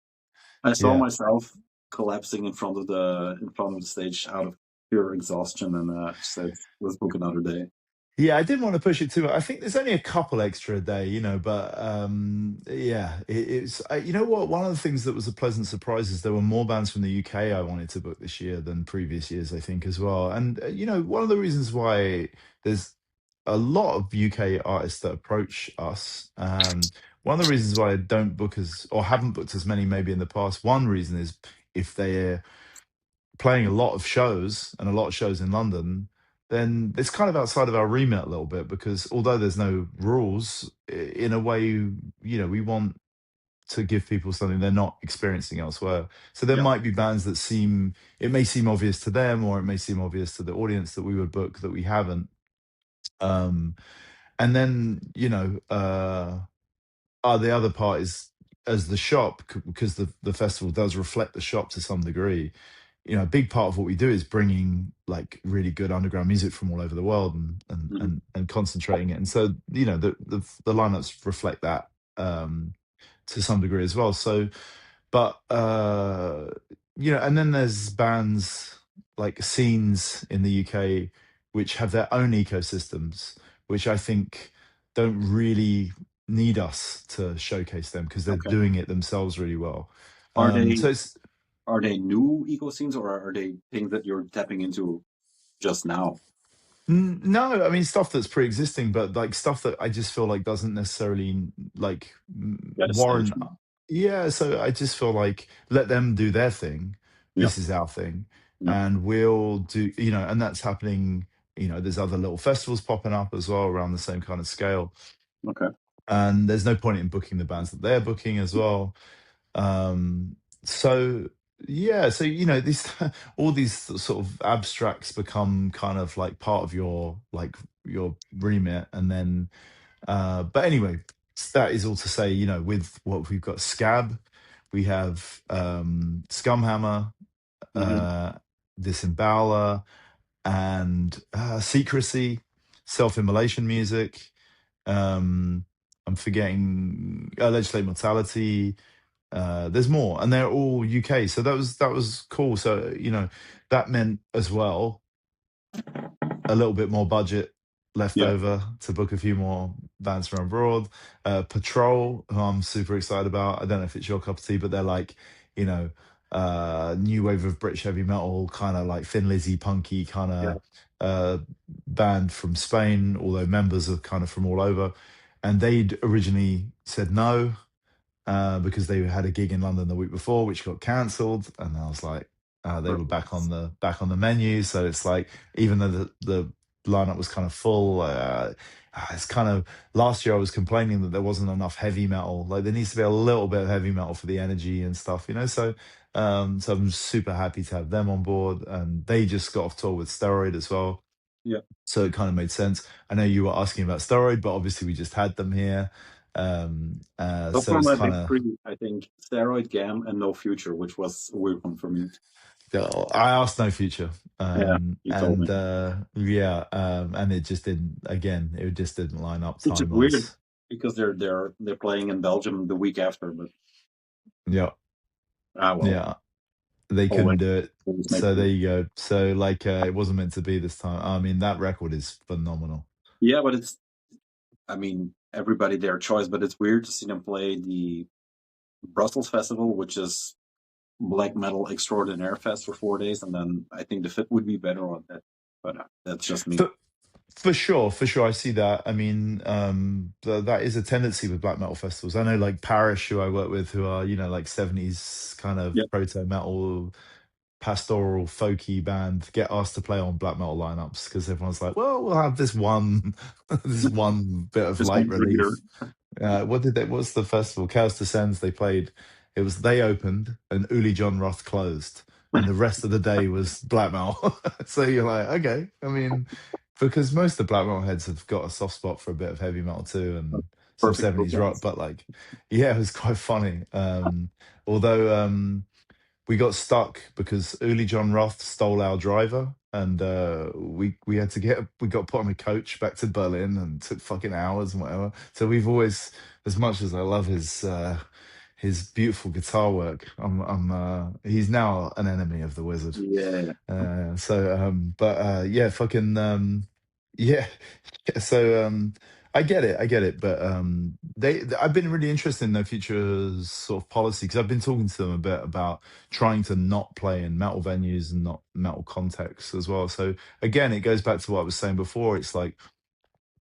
I saw Yeah. myself collapsing in front of the stage out of pure exhaustion, and said, let's book another day. Yeah, I didn't want to push it too much. I think there's only a couple extra a day, but yeah, it's you know what? One of the things that was a pleasant surprise is there were more bands from the UK I wanted to book this year than previous years, I think, as well. And one of the reasons why there's a lot of UK artists that approach us. One of the reasons why I don't book as or haven't booked as many maybe in the past. One reason is if they're playing a lot of shows and a lot of shows in London, then it's kind of outside of our remit a little bit because although there's no rules, in a way, we want to give people something they're not experiencing elsewhere. So there Yeah. might be bands that it may seem obvious to them or it may seem obvious to the audience that we would book that we haven't. Um, and then, the other part is as the shop, because the festival does reflect the shop to some degree. A big part of what we do is bringing like really good underground music from all over the world and and Mhm. and, and concentrating it. And so the lineups reflect that, to some degree as well. So, but and then there's bands like scenes in the UK which have their own ecosystems, which I think don't really need us to showcase them because they're Okay. doing it themselves really well. Are they So it's are they new eco scenes, or are they things that you're tapping into just now? No, I mean stuff that's pre-existing, but like stuff that I just feel like doesn't necessarily like Get a stage. warrant. Yeah, so I just feel like let them do their thing. Yeah. This is our thing, Yeah. and we'll do. And that's happening. There's other little festivals popping up as well around the same kind of scale, Okay. and there's no point in booking the bands that they're booking as well. Um, so yeah, so these all these sort of abstracts become kind of like part of your remit, and then but anyway, that is all to say, with what we've got, Scab, we have Scumhammer, Hmm. uh, Disemboweler, and Secrecy, Self-Immolation Music. Um, I'm forgetting Legislate Mortality, there's more, and they're all UK. So that was cool. So that meant as well a little bit more budget left Yeah. over to book a few more bands from abroad. Patrol, who I'm super excited about. I don't know if it's your cup of tea, but they're like you know new wave of British heavy metal, kind of like Thin Lizzy, punky kind Yeah. of band from Spain. Although members are kind of from all over. and they'd originally said no, because they had a gig in London the week before, which got cancelled, and I was like, they were back on the menu. So it's like, even though the lineup was kind of full, it's kind of, last year I was complaining that there wasn't enough heavy metal. Like, there needs to be a little bit of heavy metal for the energy and stuff, you know. So I'm super happy to have them on board, and they just got off tour with Steroid as well. Yeah. So it kind of made sense. I know you were asking about Steroid, but obviously we just had them here. So So far, it's my kind big of, three, I think, Steroid, Gam, and No Future, which was a weird one for me. yeah, I asked No Future, Yeah, you told me. yeah, and it just didn't. Again, it just didn't line up Which is time weird wise. because they're playing in Belgium the week after, but Yeah, well, yeah, they always, couldn't do it. always make So there it. you go. So like, it wasn't meant to be this time. I mean, that record is phenomenal. Yeah, but it's, I mean, everybody their choice, but it's weird to see them play the Brussels Festival, which is black metal extraordinaire fest for 4 days, and then I think the fit would be better on that. But that's just me. For sure, for sure. I see that. I mean, that is a tendency with black metal festivals. I know, like Parish, who I work with, who are, like 70s kind of Yeah, proto metal, pastoral, folky band, get asked to play on black metal lineups because everyone's like, well, we'll have this one, this one bit of just light one trigger. relief. What's the festival? Chaos Descends. They played. They opened and Uli John Roth closed, and the rest of the day was black metal. So you're like, okay. I mean, because most of the black metal heads have got a soft spot for a bit of heavy metal too, and some Perfect 70s rock. bookends. But like, yeah, it was quite funny. Although we got stuck because Uli John Roth stole our driver, and we had to we got put on a coach back to Berlin, and took fucking hours and whatever. So we've always, as much as I love his beautiful guitar work, he's now an enemy of the wizard. Yeah. But yeah, fucking yeah. So I get it, but I've been really interested in their future's sort of policy, because I've been talking to them a bit about trying to not play in metal venues and not metal contexts as well. So again, it goes back to what I was saying before. It's like,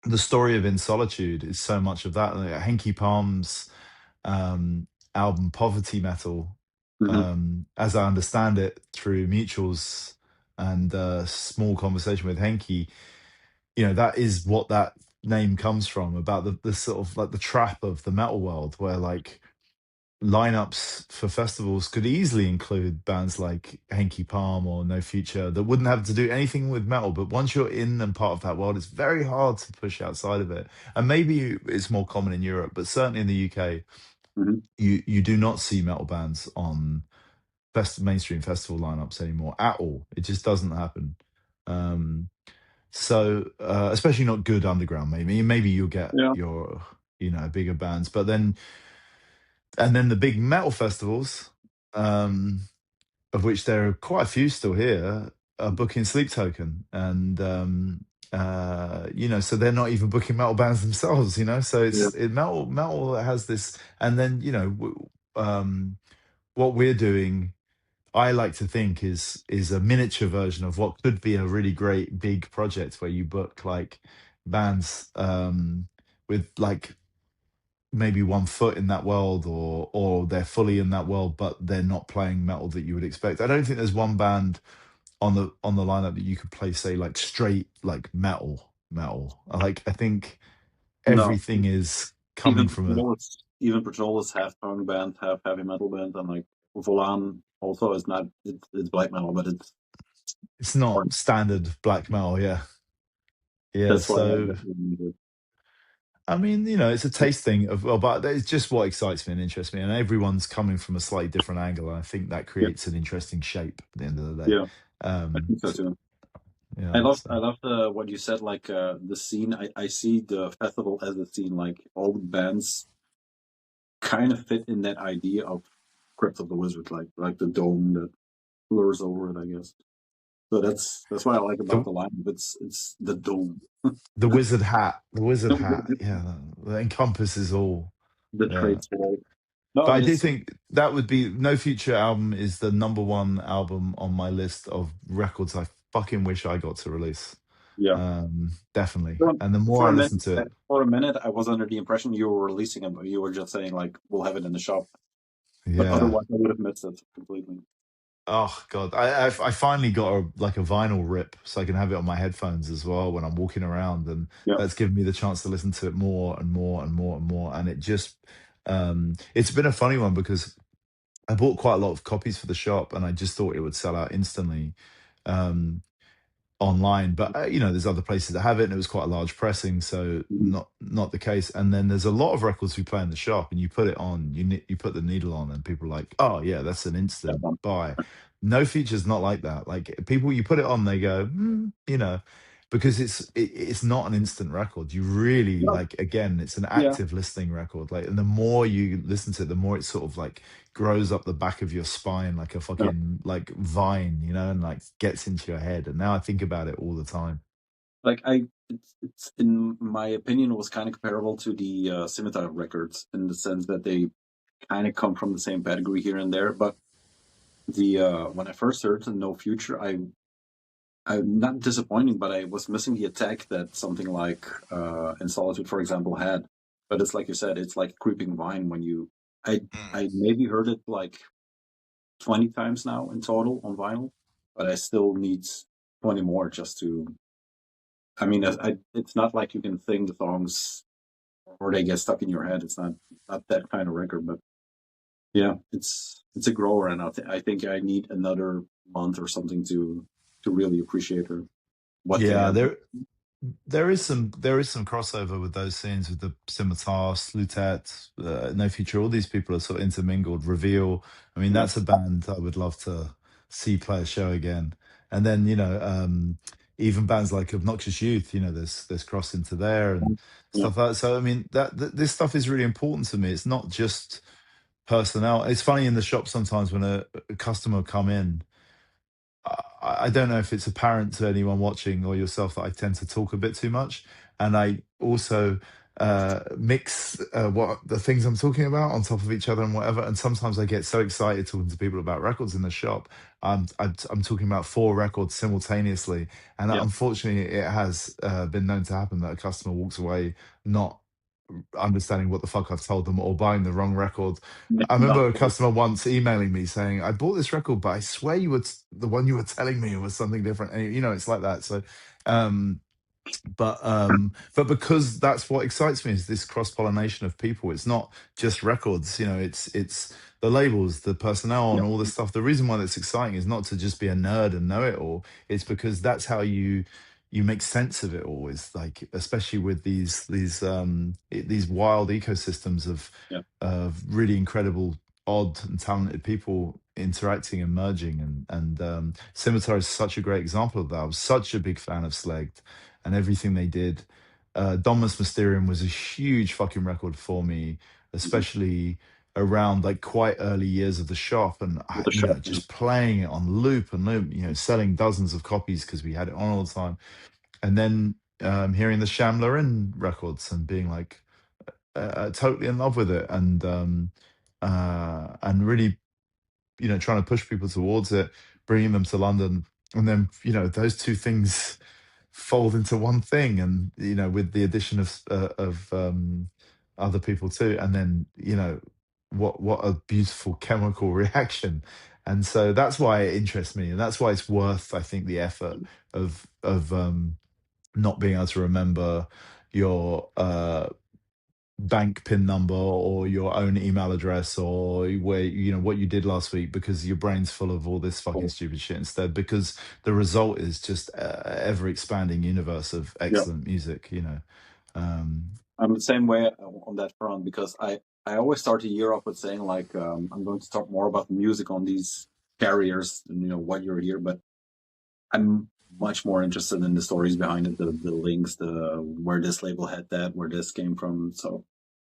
the story of In Solitude is so much of that. Like Henky Palm's um, album Poverty Metal, Hmm. as I understand it through mutuals and small conversation with Henky, that is what that name comes from, about the sort of like the trap of the metal world, where like lineups for festivals could easily include bands like Henky Palm or No Future that wouldn't have to do anything with metal. But once you're in and part of that world, it's very hard to push outside of it. And maybe it's more common in Europe, but certainly in the UK, Hmm. you do not see metal bands on mainstream festival lineups anymore at all. It just doesn't happen. Um, especially not good underground. Maybe you'll get Yeah. your bigger bands, but then the big metal festivals, um, of which there are quite a few still here, are booking Sleep Token, and so they're not even booking metal bands themselves. So Yeah. metal has this, and then what we're doing, I like to think, is a miniature version of what could be a really great big project, where you book like bands with like maybe one foot in that world, or they're fully in that world, but they're not playing metal that you would expect. I don't think there's one band on the lineup that you could play, say, like straight like metal. Like, I think No. everything is coming Even from even Patrol is half punk band, half heavy metal band, and like Volan also is not. It's black metal, but it's it's hard. not standard black metal. Yeah, yeah. That's why I So recommend it. I mean, it's a taste thing but it's just what excites me and interests me, and everyone's coming from a slightly different angle, and I think that Yeah. creates an interesting shape at the end of the day. Yeah. I think so So, too. yeah, so I love the what you said, like the scene. I see the festival as a scene, like all the bands kind of fit in that idea of Crypt of the Wizard, like the dome that blurs over it, I guess. So that's what I like about the the lineup. It's the dome, the wizard the, hat, the, yeah, that encompasses all. the Yeah, traits. No, but I and do it's think that would be No Future album is the number one album on my list of records I fucking wish I got to release. Yeah. Definitely. For, And the more for I a minute, listen to it, I was under the impression you were releasing it, but you were just saying like we'll have it in the shop. But yeah. otherwise, I would have missed it completely. Oh God, I finally got a vinyl rip, so I can have it on my headphones as well when I'm walking around, and Yeah. that's given me the chance to listen to it more and more and more and more. And it just, it's been a funny one because I bought quite a lot of copies for the shop, and I just thought it would sell out instantly. Um, online, but there's other places that have it, and it was quite a large pressing, so Mhm. not the case. And then there's a lot of records we play in the shop, and you put it on, you put the needle on, and people are like, "Oh yeah, that's an That instant one. buy." No features, not like that. Like people, you put it on, they go, because it's not an instant record. You really No. like again, it's an Yeah. active listening record. Like, and the more you listen to it, the more it sort of like grows up the back of your spine like a No. fucking like vine, and like gets into your head. And now I think about it all the time. Like it's in my opinion, it was kind of comparable to the Scimitar records in the sense that they kind of come from the same pedigree here and there. But the when I first heard the No Future, I'm not disappointing, but I was missing the attack that something like In Solitude, for example, had. But it's like you said, it's like creeping vine when you. I Mm. I maybe heard it like 20 times now in total on vinyl, but I still need 20 more just to. I mean, it's not like you can sing the songs or they get stuck in your head. It's not that kind of record, but yeah, it's a grower, and I think I need another month or something to really appreciate her what they Yeah, have. there is some crossover with those scenes with the Scimitar, Slutet, No Future. All these people are sort of intermingled. Reveal. I mean, Yeah, that's a band I would love to see play a show again. And then even bands like Obnoxious Youth. There's cross into there and yeah, stuff like that. So I mean, this stuff is really important to me. It's not just personnel. It's funny in the shop sometimes when a customer come in. I don't know if it's apparent to anyone watching or yourself that I tend to talk a bit too much, and I also mix what the things I'm talking about on top of each other and whatever. And sometimes I get so excited talking to people about records in the shop. I'm talking about 4 records simultaneously, and yeah. unfortunately, it has been known to happen that a customer walks away not understanding what the fuck I've told them or buying the wrong record. I Not remember a customer once emailing me saying, "I bought this record, but I swear the one you were telling me was something different." And it's like that. So, um, but because that's what excites me is this cross pollination of people. It's not just records, it's the labels, the personnel, yeah, and all this stuff. The reason why that's exciting is not to just be a nerd and know it all. It's because that's how you make sense of it all. Is like, especially with these wild ecosystems yeah. of really incredible, odd and talented people interacting and merging. And Scimitar is such a great example of that. I was such a big fan of Slegd and everything they did. Domus Mysterium was a huge fucking record for me, Mhm. especially around like quite early years of the shop, and With the shop. Yeah. just playing it on loop and loop, selling dozens of copies because we had it on all the time. And then hearing the Shambler In records and being like totally in love with it, and really trying to push people towards it, bringing them to London, and then those two things fold into one thing, and with the addition of other people too, and then what a beautiful chemical reaction. And so that's why it interests me, and that's why it's worth, I think, the effort of not being able to remember your bank pin number or your own email address or where what you did last week, because your brain's full of all this fucking Cool. stupid shit instead, because the result is just ever expanding universe of Yeah. excellent music. um I'm the same way on that front because I always start the year off with saying like I'm going to talk more about the music on these carriers and what you're here, but I'm much more interested in the stories behind it, the links, the where this label had that, where this came from. So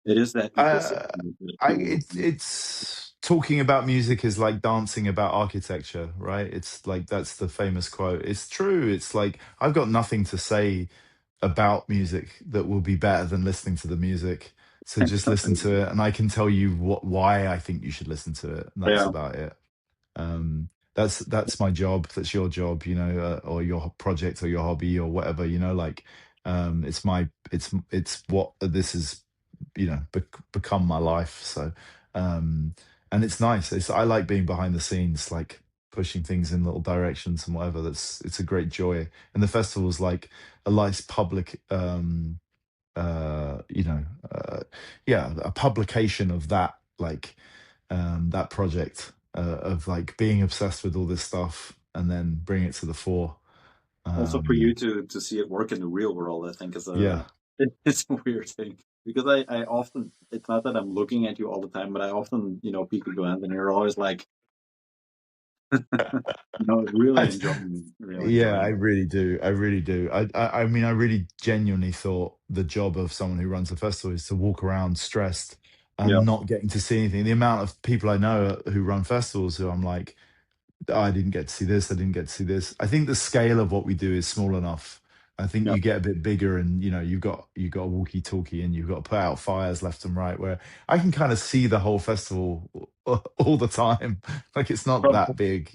it is that uh ecosystem that I you it's talking about music is like dancing about architecture, right? It's like, that's the famous quote. It's true. It's like, I've got nothing to say about music that will be better than listening to the music. So just listen to it, and I can tell you why I think you should listen to it, and that's yeah, about it. Um, that's my job, that's your job, you know, or your project or your hobby or whatever, you know, like it's my it's what this is, you know, become my life. So and it's nice. I like being behind the scenes, like pushing things in little directions and whatever. It's a great joy. And the festival's like a nice public you know, yeah, a publication of that, like that project of like being obsessed with all this stuff and then bring it to the fore. Also, for you Um, to see it work in the real world, I think is yeah, it's a weird thing because I often, it's not that I'm looking at you all the time, but I often, peek a glance and you're always like, really I, enjoying, really yeah, I enjoying. really do. I really do. I mean, I really genuinely thought the job of someone who runs a festival is to walk around stressed Yeah, and not getting to see anything. The amount of people I know who run festivals who I'm like, "Oh, I didn't get to see this. I didn't get to see this." I think the scale of what we do is small enough. I think yeah. you get a bit bigger, and you know you've got a walkie-talkie, and you've got to put out fires left and right. Where I can kind of see the whole festival all the time. Like it's not From that big.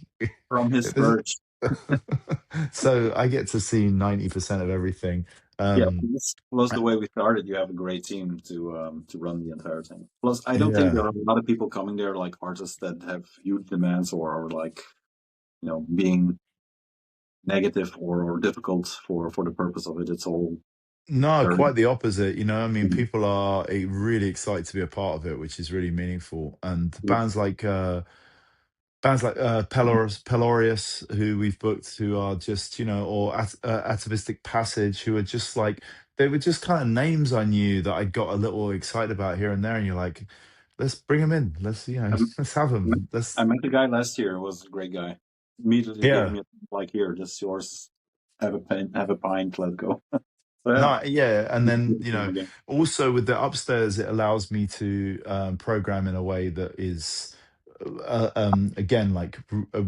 from his There's- perch. so I get to see 90% of everything. Yeah, Um, plus the way we started, you have a great team to run the entire thing. Plus, I don't think yeah. there are a lot of people coming there like artists that have huge demands or like being negative or difficult for the purpose of it. It's all No, very quite the opposite. You know, I mean, people are really excited to be a part of it, which is really meaningful. And bands like Pelorius, who we've booked, who are just, you know, or Atavistic Passage, who are just like, they were just kind of names I knew that I got a little excited about here and there. And you're like, let's bring them in. Let's, you know, Um, let's have them. I Let's, met the guy last year. It was a great guy. Immediately gave yeah. me like, here, just yours. Have a pint. Let's go. So yeah, No, yeah, and then you know, again. also with the upstairs, it allows me to program in a way that is, again, like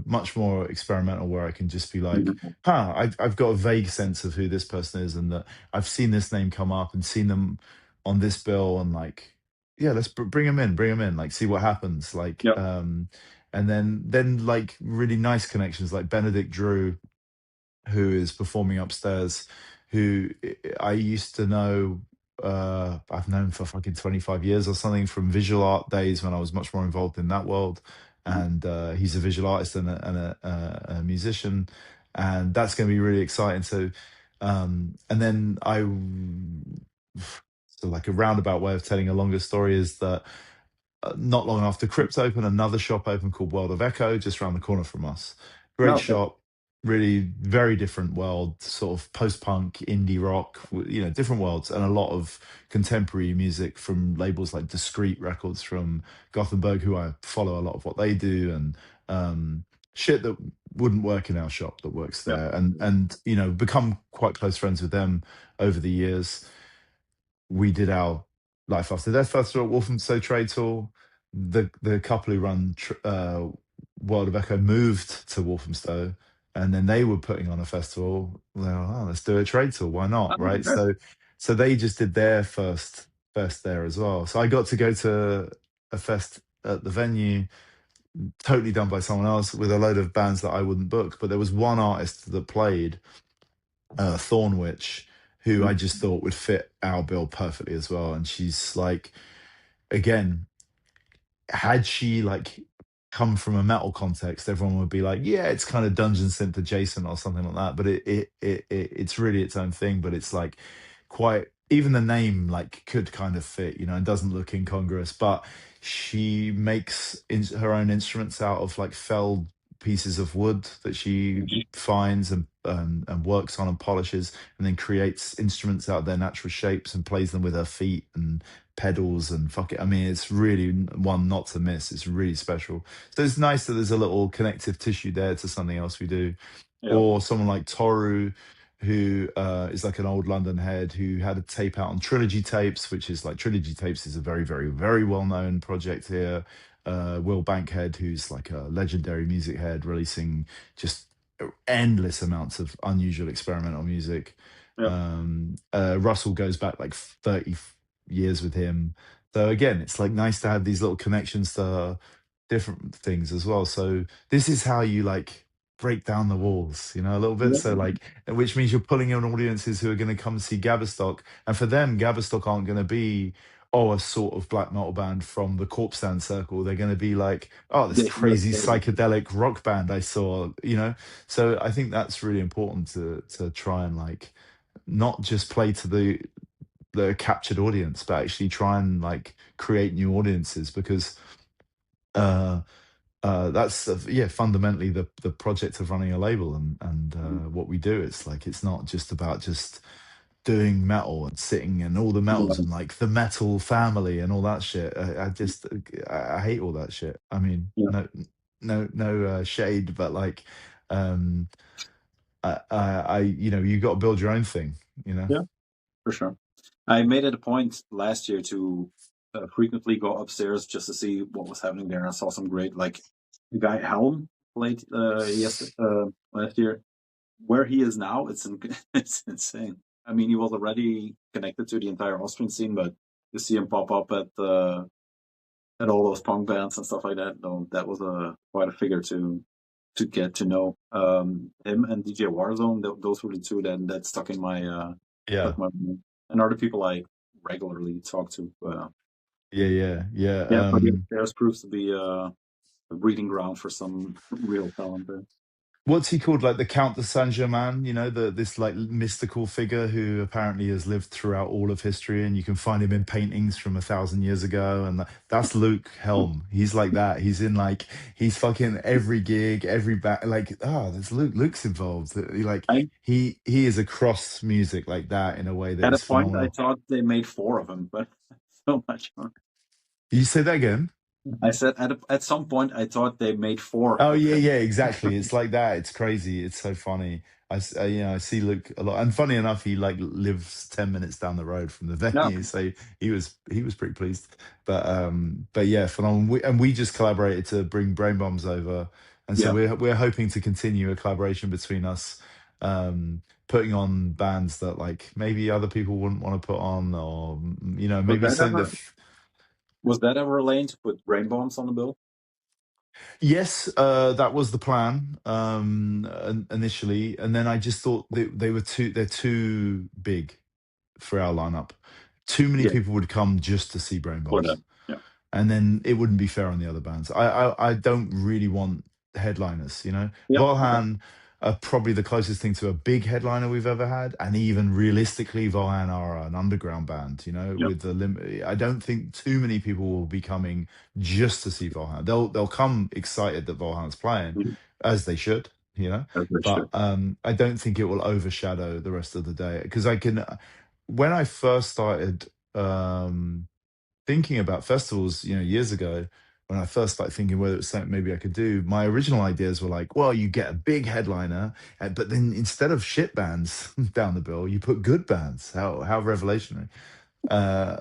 much more experimental, where I can just be like, Mhm. "Huh, I've got a vague sense of who this person is, and that I've seen this name come up and seen them on this bill, and like, yeah, let's bring them in, like, see what happens, like, Yeah, and then like really nice connections, like Benedict Drew, who is performing upstairs, who I used to know. I've known for fucking 25 years or something from visual art days when I was much more involved in that world. mhm. And he's a visual artist and a musician, and that's going to be really exciting. So, and then so like a roundabout way of telling a longer story is that not long after Crypt opened, another shop opened called World of Echo, just around the corner from us. No, Great okay. shop, really very different world, sort of post-punk, indie rock, you know, different worlds, and a lot of contemporary music from labels like Discreet Records from Gothenburg, who I follow a lot of what they do, and shit that wouldn't work in our shop that works Yeah, there, and you know, become quite close friends with them over the years. We did our Life After Death festival at Walthamstow Trade Tour. The couple who run World of Echo moved to Walthamstow, and then they were putting on a festival. They were, oh, let's do a trade tour. Why not? oh, Right. okay. So they just did their first fest there as well. So I got to go to a fest at the venue, totally done by someone else with a load of bands that I wouldn't book. But there was one artist that played, Thornwich, who I Mhm. just thought would fit our bill perfectly as well. And she's like, again, had she like come from a metal context, everyone would be like, yeah, it's kind of dungeon synth adjacent or something like that. But it's really its own thing. But it's like quite, even the name like could kind of fit, you know, and doesn't look incongruous. But she makes her own instruments out of like felled pieces of wood that she finds and works on and polishes, and then creates instruments out of their natural shapes and plays them with her feet and pedals and fuck it. I mean, it's really one not to miss. It's really special. So it's nice that there's a little connective tissue there to something else we do. Yeah, Or someone like Toru, who is like an old London head who had a tape out on Trilogy Tapes, which is like Trilogy Tapes is a very, very, very well known project here. Will Bankhead, who's like a legendary music head, releasing just endless amounts of unusual experimental music. yeah. Russell goes back like 30 years with him. So again, it's like nice to have these little connections to different things as well. So this is how you like break down the walls, you know, a little bit. Yeah. So like, which means you're pulling in audiences who are going to come see Gaverstock, and for them, Gaverstock aren't going to be, oh, a sort of black metal band from the Corpse Stand circle. They're going to be like, oh, this They hear crazy psychedelic rock band I saw, you know. So I think that's really important to try and like not just play to the captured audience, but actually try and like create new audiences, because uh that's yeah, fundamentally the project of running a label, and what we do. It's like it's not just about just doing metal and sitting and all the metals yeah, and like the metal family and all that shit. I just I hate all that shit. I mean, yeah, no shade, but like um you know, you got to build your own thing, you know. yeah, for sure. I made it a point last year to frequently go upstairs just to see what was happening there. I saw some great, like, the guy Helm played last year. Where he is now, it's insane. I mean, he was already connected to the entire Austrian scene, but to see him pop up at all those punk bands and stuff like that, though, that was quite a figure to get to know. Him and DJ Warzone, those were the two that stuck in my Yeah, and other people I regularly talk to. yeah. Yeah, but yeah, theirs proves to be a breeding ground for some real talent there. What's he called? Like the Count de Saint Germain, you know, this like mystical figure who apparently has lived throughout all of history, and you can find him in paintings from 1,000 years ago. And that's Luke Helm. He's like that. He's in like he's fucking every gig, every back. Like, oh, there's Luke. Luke's involved. Like I he is across music like that in a way that At a is point I phenomenal. thought they made four of them, but so much more. You say that again? I said at some point I thought they made four Oh of yeah, him. yeah, exactly. It's like that. It's crazy. It's so funny. You know, I see Luke a lot, and funny enough, he like lives 10 minutes down the road from the No, venue, so he was pretty pleased. But yeah, phenomenal. We just collaborated to bring Brain Bombs over, and so yeah. we're hoping to continue a collaboration between us, putting on bands that like maybe other people wouldn't want to put on, or you know, Was maybe that something ever that was that ever arranged to put rain bombs on the bill? Yes, that was the plan initially, and then I just thought they're too big for our lineup. Too many Yeah, people would come just to see Brain for Bombs, that. Yeah, and then it wouldn't be fair on the other bands. I don't really want headliners, you know. yeah. Okay. Volhan are probably the closest thing to a big headliner we've ever had, and even realistically, Volhan are an underground band, you know. Yeah. With the I don't think too many people will be coming just to see Volhan. They'll come excited that Volhan's playing, Mhm. as they should, you know. As they But should. I don't think it will overshadow the rest of the day, because I can. When I first started. Thinking about festivals, you know, years ago, when I first started thinking whether it was something maybe I could do, my original ideas were like, well, you get a big headliner, but then instead of shit bands down the bill, you put good bands. How revolutionary! Uh,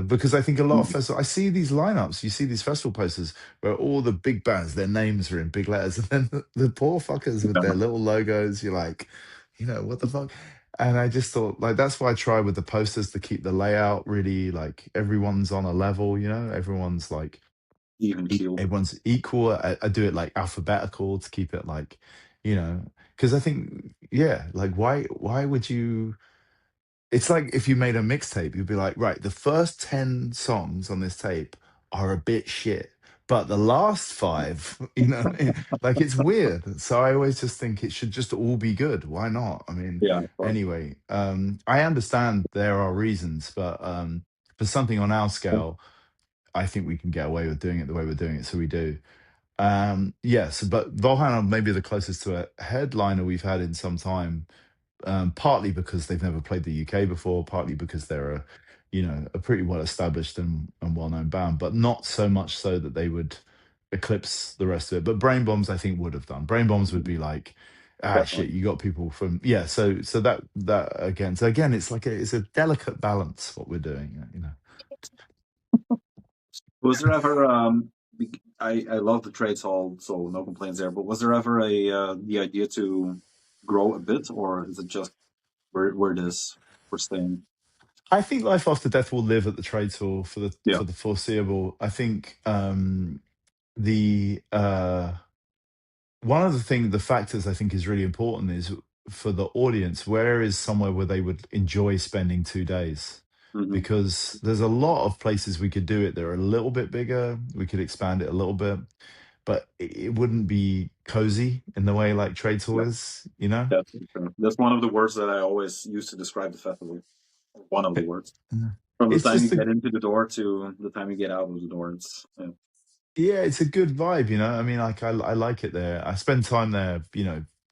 because I think a lot of festivals, I see these lineups, you see these festival posters where all the big bands, their names are in big letters, and then the poor fuckers with Yeah. their little logos, you're like, you know, what the fuck? And I just thought, like, that's why I try with the posters to keep the layout really like everyone's on a level, you know, everyone's like, Even keeled. everyone's equal. I do it like alphabetical to keep it like, you know, because I think, yeah, like, why would you? It's like if you made a mixtape, you'd be like, right, the first 10 songs on this tape are a bit shit, but the last five, you know, like it's weird. So I always just think it should just all be good. Why not? I mean, Yeah, of course. anyway, I understand there are reasons, but for something on our scale, I think we can get away with doing it the way we're doing it. So we do. Yes, but Volhan are maybe the closest to a headliner we've had in some time, partly because they've never played the UK before, partly because they're a, you know, a pretty well established and well known band, but not so much so that they would eclipse the rest of it. But Brain Bombs, I think, would have done. Brain Bombs would be like, ah, shit, Definitely. you got people from, yeah. So that again, so again, it's like it's a delicate balance what we're doing, you know. Was there ever I love the trades hall, so no complaints there. But was there ever the idea to grow a bit, or is it just where it is we're staying? I think Life After Death will live at the Trade Tour for the Yeah. for the foreseeable. I think the one of the factors I think is really important is for the audience, where is somewhere where they would enjoy spending 2 days? Hmm. Because there's a lot of places we could do it. They're a little bit bigger. We could expand it a little bit, but it wouldn't be cozy in the way like Trade Tour Yeah, is, you know? that's true. That's one of the words that I always use to describe the festival. One of the It- words. From the It's time you just a get into the door to the time you get out of the door, it's yeah. Yeah, it's a good vibe, you know. I mean, like I like it there. I spend time there,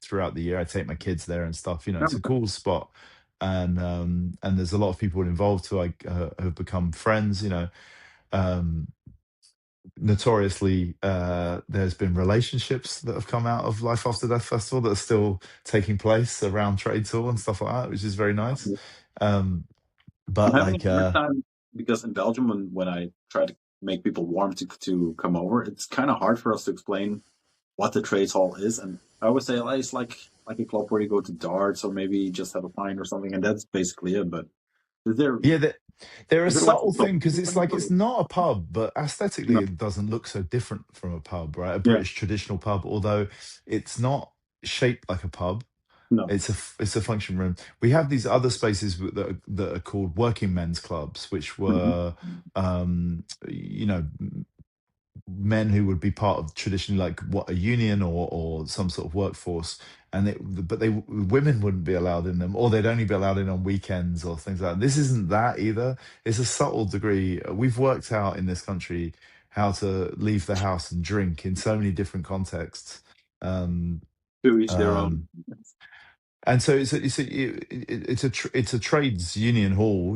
throughout the year. I take my kids there and stuff. Yeah, It's a cool spot, and there's a lot of people involved who I have become friends. Um, Notoriously, there's been relationships that have come out of Life After Death Festival that are still taking place around Trade Tour and stuff like that, which is very nice. okay. Um, I'm but having a like, hard time because in Belgium, when I try to make people warm to come over, it's kind of hard for us to explain what the trades hall is. And I would say it's like a club where you go to darts or maybe just have a pint or something, and that's basically it. But is there yeah, they're a is there like subtle thing because something it's different? like it's not a pub, but aesthetically No, it doesn't look so different from a pub, right? A yeah, British traditional pub, although it's not shaped like a pub. no. It's a function room. We have these other spaces that are called working men's clubs, which Mhm. were, you know, men who would be part of traditionally like what a union or some sort of workforce, and but women wouldn't be allowed in them, or they'd only be allowed in on weekends or things like that. This isn't that either. It's a subtle degree. We've worked out in this country how to leave the house and drink in so many different contexts. um To each their own. um and so it's a trades union hall,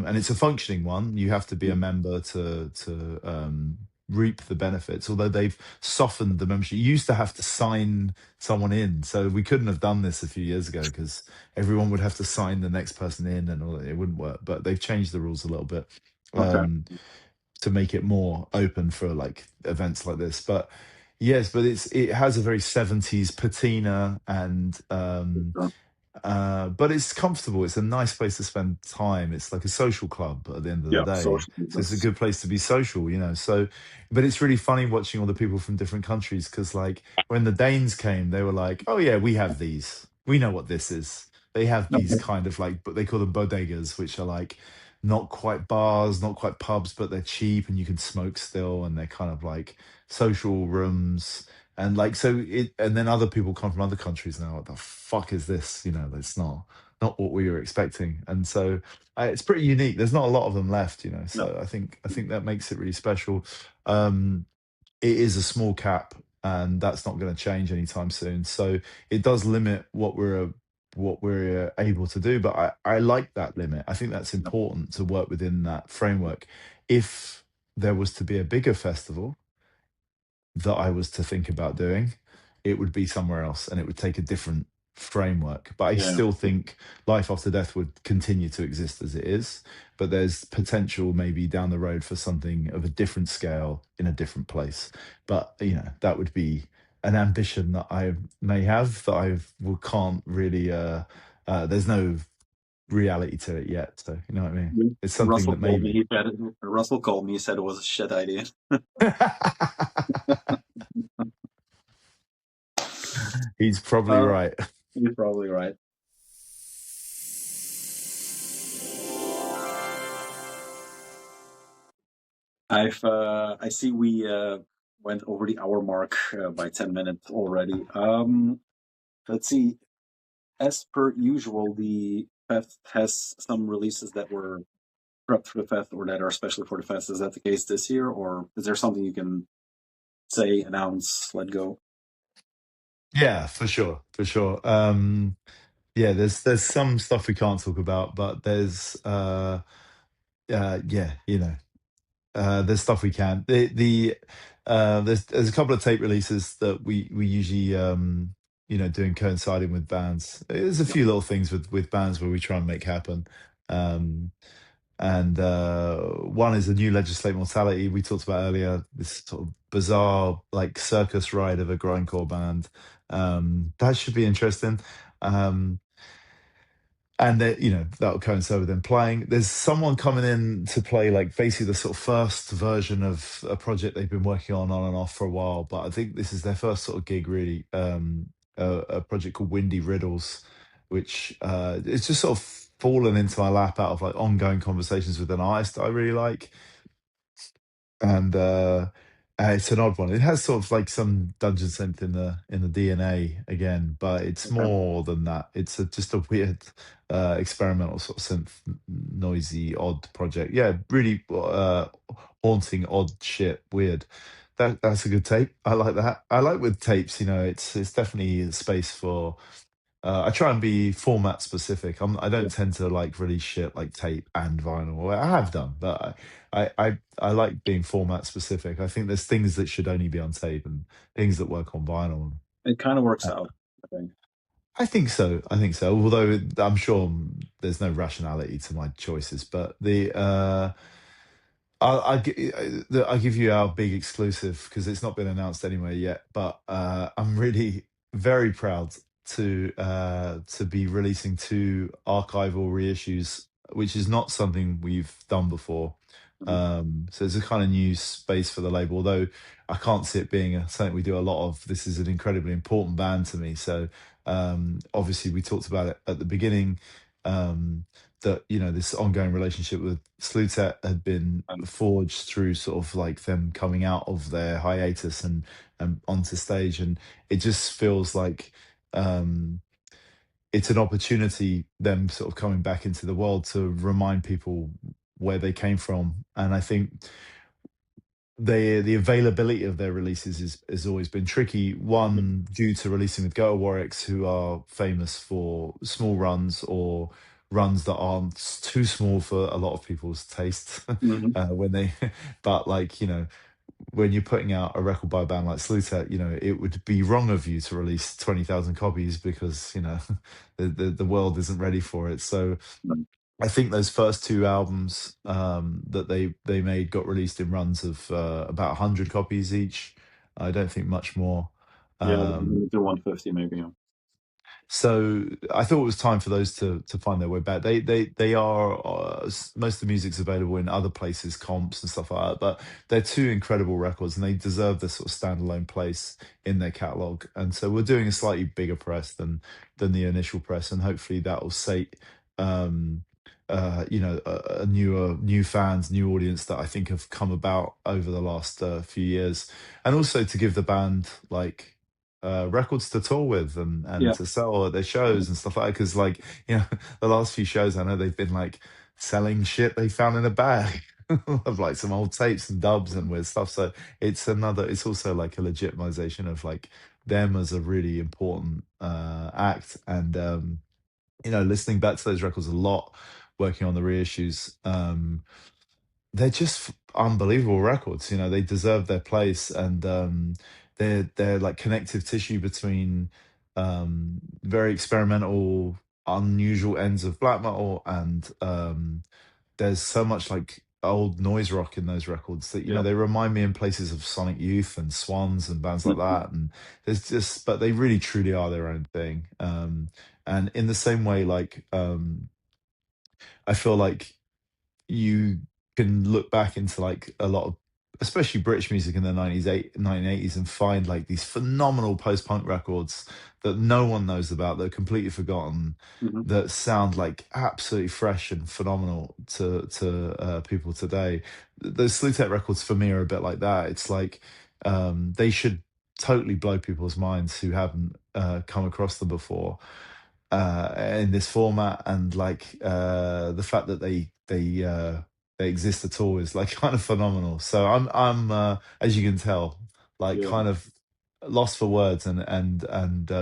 and it's a functioning one. You have to be a member to reap the benefits. Although they've softened the membership, you used to have to sign someone in, so we couldn't have done this a few years ago because everyone would have to sign the next person in, and all that. It wouldn't work. But they've changed the rules a little bit. Okay. Um, to make it more open for like events like this. But yes, but it has a very 70s patina, and Sure. but it's comfortable. It's a nice place to spend time. It's like a social club at the end of the Yeah. day. Social. So it's a good place to be social. So, but it's really funny watching all the people from different countries because, like, when the Danes came, they were like, "Oh yeah, we have these. We know what this is." They have these Okay. kind of like, but they call them bodegas, which are like not quite bars, not quite pubs, but they're cheap and you can smoke still, and they're kind of like social rooms. And like and then other people come from other countries now. What the fuck is this? It's not what we were expecting. And so it's pretty unique. There's not a lot of them left. No. So I think that makes it really special. Um, it is a small cap, and that's not going to change anytime soon. So it does limit what we're able to do. But I like that limit. I think that's No. important to work within that framework. If there was to be a bigger festival that I was to think about doing, it would be somewhere else and it would take a different framework. But I Yeah. still think life after death would continue to exist as it is. But there's potential maybe down the road for something of a different scale in a different place. But, that would be an ambition that I may have that can't really, there's no reality to it yet. So, you know what I mean? It's something Russell that called me. maybe. Russell called me. He said it was a shit idea. He's probably Uh, right. you're probably right. I see we went over the hour mark by 10 minutes already. Let's see. As per usual, the Fest has some releases that were prepped for the Fest or that are especially for the Fest. Is that the case this year, or is there something you can say, announce, let go? Yeah, for sure, for sure. Yeah, there's some stuff we can't talk about, but yeah, there's stuff we can. There's a couple of tape releases that we usually doing coinciding with bands. There's a Yeah. few little things with bands where we try and make happen. Um, and one is a new Legislate Mortality we talked about earlier. This sort of bizarre like circus ride of a grindcore band. That should be interesting. Um, and that, that'll coincide with them playing. There's someone coming in to play like basically the sort of first version of a project they've been working on and off for a while, but I think this is their first sort of gig really. A project called Windy Riddles, which it's just sort of fallen into my lap out of like ongoing conversations with an artist I really like. And it's an odd one. It has sort of like some dungeon synth in the DNA again, but it's Okay. more than that. It's just a weird experimental sort of synth, noisy, odd project. Yeah, really haunting, odd shit, weird. That's a good tape. I like that. I like with tapes. It's definitely a space for. I try and be format specific. I Yeah. don't tend to like release shit like tape and vinyl. Well, I have done, but I like being format specific. I think there's things that should only be on tape and things that work on vinyl. It kind of works Uh, out, I think. I think so. I think so. Although I'm sure there's no rationality to my choices, but I'll give you our big exclusive because it's not been announced anywhere yet. But I'm really very proud to be releasing two archival reissues, which is not something we've done before. Mhm. So it's a kind of new space for the label. Although I can't see it being something we do a lot of. This is an incredibly important band to me. So obviously we talked about it at the beginning. Um, that this ongoing relationship with Slutet had been And forged through sort of like them coming out of their hiatus and onto stage, and it just feels like um it's an opportunity, them sort of coming back into the world to remind people where they came from. And I think the availability of their releases has always been tricky. yeah. One, due to releasing with Go Warwicks, who are famous for small runs or runs that aren't too small for a lot of people's taste. Mhm. When they, but like when you're putting out a record by a band like Slutet, it would be wrong of you to release 20,000 copies because the world isn't ready for it. So Mhm. I think those first two albums that they made got released in runs of about 100 copies each. I don't think much more. Yeah, Um, we do 150 maybe. Yeah. so I thought it was time for those to find their way back. They are most of the music's available in other places, comps and stuff like that. But they're two incredible records, and they deserve this sort of standalone place in their catalog. And so we're doing a slightly bigger press than the initial press, and hopefully that will sate um, a new fans, new audience that I think have come about over the last few years, and also to give the band like records to tour with and Yeah. to sell at their shows and stuff like that. Because like the last few shows, I know they've been like selling shit they found in a bag of like some old tapes and dubs and weird stuff. So it's also like a legitimization of like them as a really important act. And listening back to those records a lot, working on the reissues. They're just unbelievable records. They deserve their place, and they're like connective tissue between very experimental, unusual ends of black metal, and there's so much like old noise rock in those records that Yeah. they remind me in places of Sonic Youth and Swans and bands like Mhm. that. And but they really truly are their own thing. And in the same way, like I feel like you can look back into like a lot of especially British music in the 1980s and find like these phenomenal post-punk records that no one knows about, that are completely forgotten, Mhm. that sound like absolutely fresh and phenomenal to people today. Those Slutet records for me are a bit like that. It's like they should totally blow people's minds who haven't come across them before in this format, and like the fact that they exist at all is like kind of phenomenal. So I'm as you can tell, like Yeah. kind of lost for words and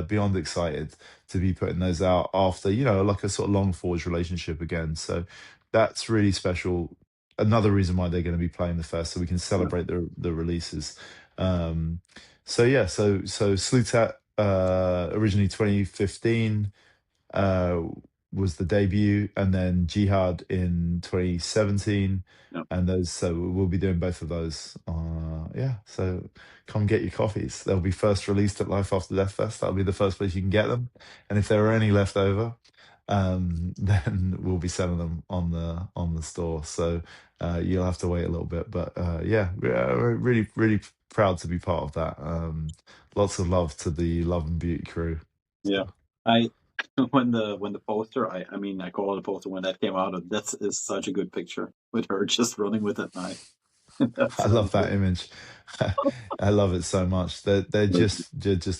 beyond excited to be putting those out after like a sort of long forged relationship again. So that's really special. Another reason why they're going to be playing the fest, so we can Yeah. celebrate the releases. So yeah, so Slutat originally 2015 uh, was the debut, and then Jihad in 2017, Yeah. and those. So we'll be doing both of those. Yeah, so come get your coffees. They'll be first released at Life After Death Fest. That'll be the first place you can get them, and if there are any left over, then we'll be selling them on the store. So you'll have to wait a little bit. But yeah, we're really proud to be part of that. Lots of love to the Love and Beauty crew. Yeah. So. I when the poster, I mean, I call it a poster when that came out. That is such a good picture with her just running with that knife. That's I so love that image. I love it so much. They're just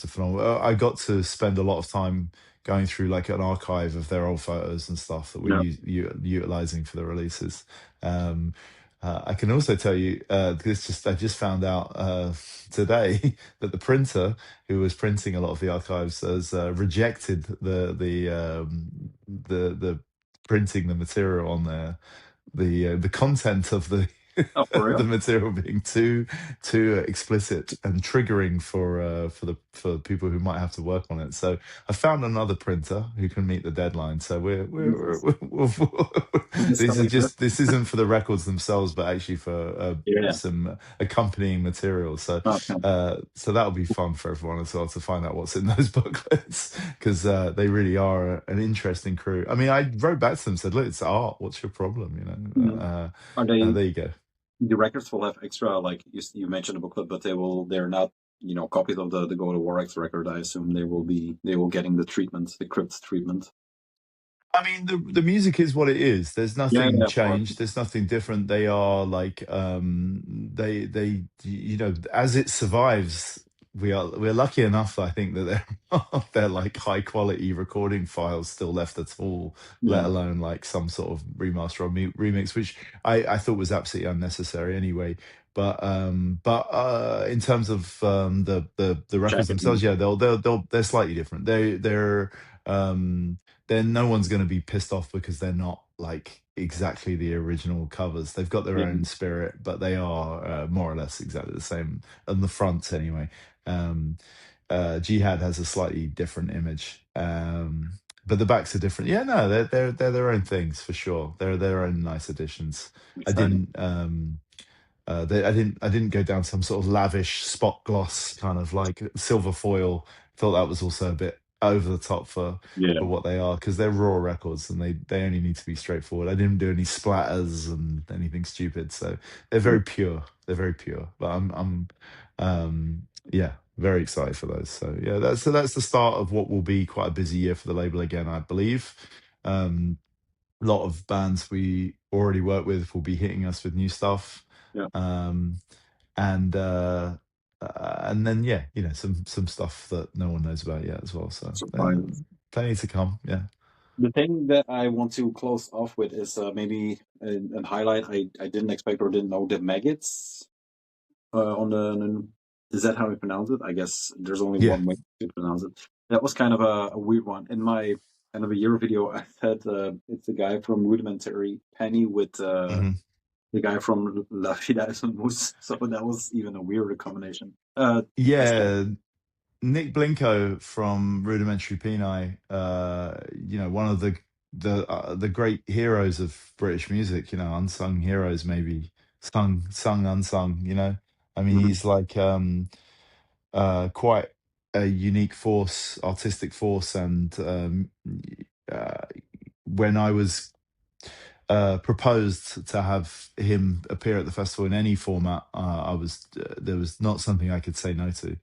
a phenomenal. I got to spend a lot of time going through like an archive of their old photos and stuff that we're yeah. utilizing for the releases. Um, I can also tell you I just found out today that the printer who was printing a lot of the archives has rejected the printing the material on there, the content of the Oh, for the real? material being too explicit and triggering for people who might have to work on it. So I found another printer who can meet the deadline. So Jesus. This this is coming here? just this isn't for the records themselves, but actually for Yeah. some accompanying material. So Okay. so that'll be fun for everyone as well to find out what's in those booklets because they really are an interesting crew. I mean, I wrote back to them said, "Look, it's art. What's your problem?" You know. Mhm. Are they There you go. the records will have extra, like you mentioned the booklet, but they're not, copies of the Go to War X record. I assume they will getting the treatment, the Crypt treatment. I mean, the music is what it is. There's Yeah, nothing yeah, of course. changed. There's nothing different. They are like they as it survives. We're lucky enough, I think, that they're like high quality recording files still left at all, let Yeah. alone like some sort of remaster or remix, which I thought was absolutely unnecessary anyway. But in terms of the records Jacketing. themselves, yeah, they're slightly different. Um then no one's going to be pissed off because they're not like exactly the original covers. They've got their Yeah. own spirit, but they are more or less exactly the same on the front anyway. Um, Jihad has a slightly different image, but the backs are different. Yeah, no, they're their own things for sure. They're their own nice additions. I Exciting. didn't. I didn't go down some sort of lavish spot gloss kind of like silver foil. Thought that was also a bit over the top Yeah. for what they are because they're raw records and they only need to be straightforward. I didn't do any splatters and anything stupid, so they're Yeah. very pure. They're very pure. But yeah, very excited for those. So yeah, that's the start of what will be quite a busy year for the label again, I believe. Um, a lot of bands we already work with will be hitting us with new stuff. Yeah. Um, and then yeah, some stuff that no one knows about yet as well. So Surprises. plenty to come. Yeah, The thing that I want to close off with is maybe a highlight I didn't expect or didn't know, the maggots on is that how you pronounce it? I guess there's only yeah. one way to pronounce it. That was kind of a weird one. In my end of a year video, I said it's the guy from Rudimentary Penny with Hmm. the guy from La Vida es un Mus. So that was even a weirder combination. Nice guy. Yeah, Nick Blinko from Rudimentary Peni, one of the great heroes of British music, unsung heroes maybe, sung unsung, I mean Mhm. he's like quite a unique force, artistic force, and uh, when I was proposed to have him appear at the festival in any format, I was there was not something I could say no to.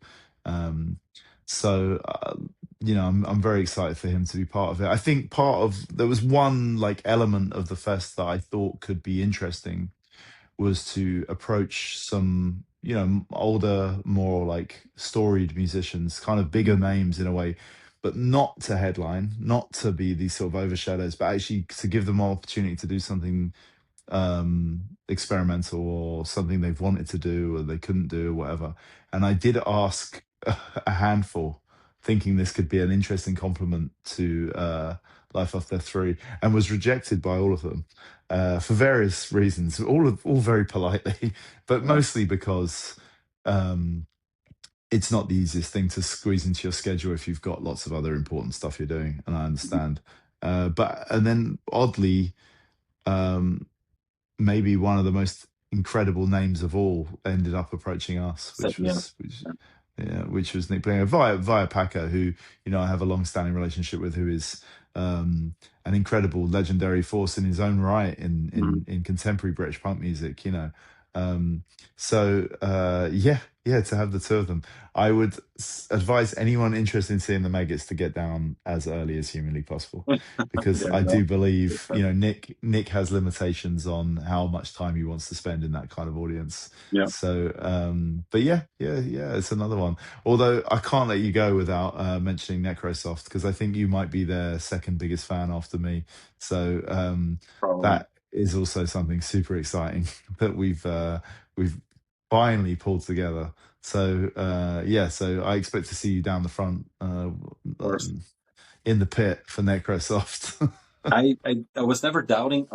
Um, so I'm very excited for him to be part of it. I think there was one like element of the fest that I thought could be interesting was to approach some older, more like storied musicians, kind of bigger names in a way, but not to headline, not to be these sort of overshadows, but actually to give them an opportunity to do something experimental or something they've wanted to do or they couldn't do or whatever. And I did ask a handful, thinking this could be an interesting complement to Life After 3, and was rejected by all of them for various reasons, all very politely, but Yeah. mostly because it's not the easiest thing to squeeze into your schedule if you've got lots of other important stuff you're doing, and I understand. But and then oddly, um, maybe one of the most incredible names of all ended up approaching us, Said yes. which was Nick Blinger via Paco, who I have a long-standing relationship with, who is an incredible, legendary force in his own right in Mhm. in contemporary British punk music. Um, yeah, to have the two of them, I would advise anyone interested in seeing the Maggots to get down as early as humanly possible, because There I you do go. believe, Nick has limitations on how much time he wants to spend in that kind of audience. Yeah. So, but yeah, it's another one. Although I can't let you go without mentioning Necrosoft, because I think you might be their second biggest fan after me. So Probably. that is also something super exciting that we've finally pulled together. So yeah, so I expect to see you down the front Of course. in the pit for Necrosoft. I was never doubting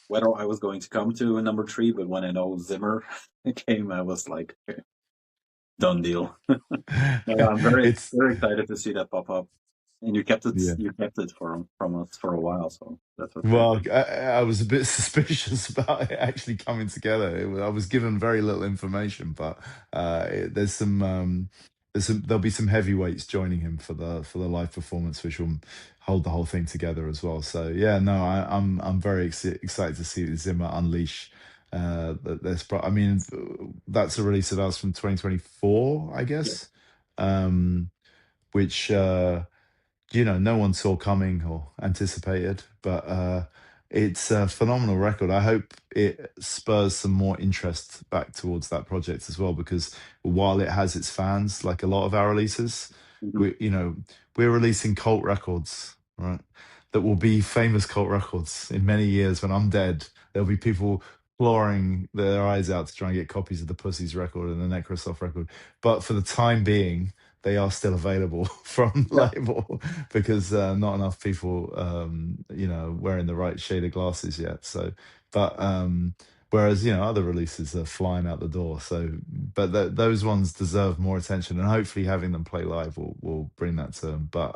whether I was going to come to a number 3, but when I know Zimmer came, I was like, okay, done deal. No, I'm very It's very excited to see that pop up. And yeah. you kept it from us for a while, so that's okay. Well, I was a bit suspicious about it actually coming together. I was given very little information, but there'll be some heavyweights joining him for the live performance, which will hold the whole thing together as well. So yeah, no, I'm very excited to see Zimmer unleash. I mean, that's a release of ours from 2024, I Yeah. guess, which. No one saw coming or anticipated, but it's a phenomenal record. I hope it spurs some more interest back towards that project as well, because while it has its fans, like a lot of our releases, Mhm. we're releasing cult records, right? That will be famous cult records in many years when I'm dead. There'll be people clawing their eyes out to try and get copies of the Pussies record and the Necrosoft record. But for the time being, they are still available from the Yeah. label, because not enough people, wearing the right shade of glasses yet. So, but whereas other releases are flying out the door. So, but those ones deserve more attention, and hopefully having them play live will bring that to them. But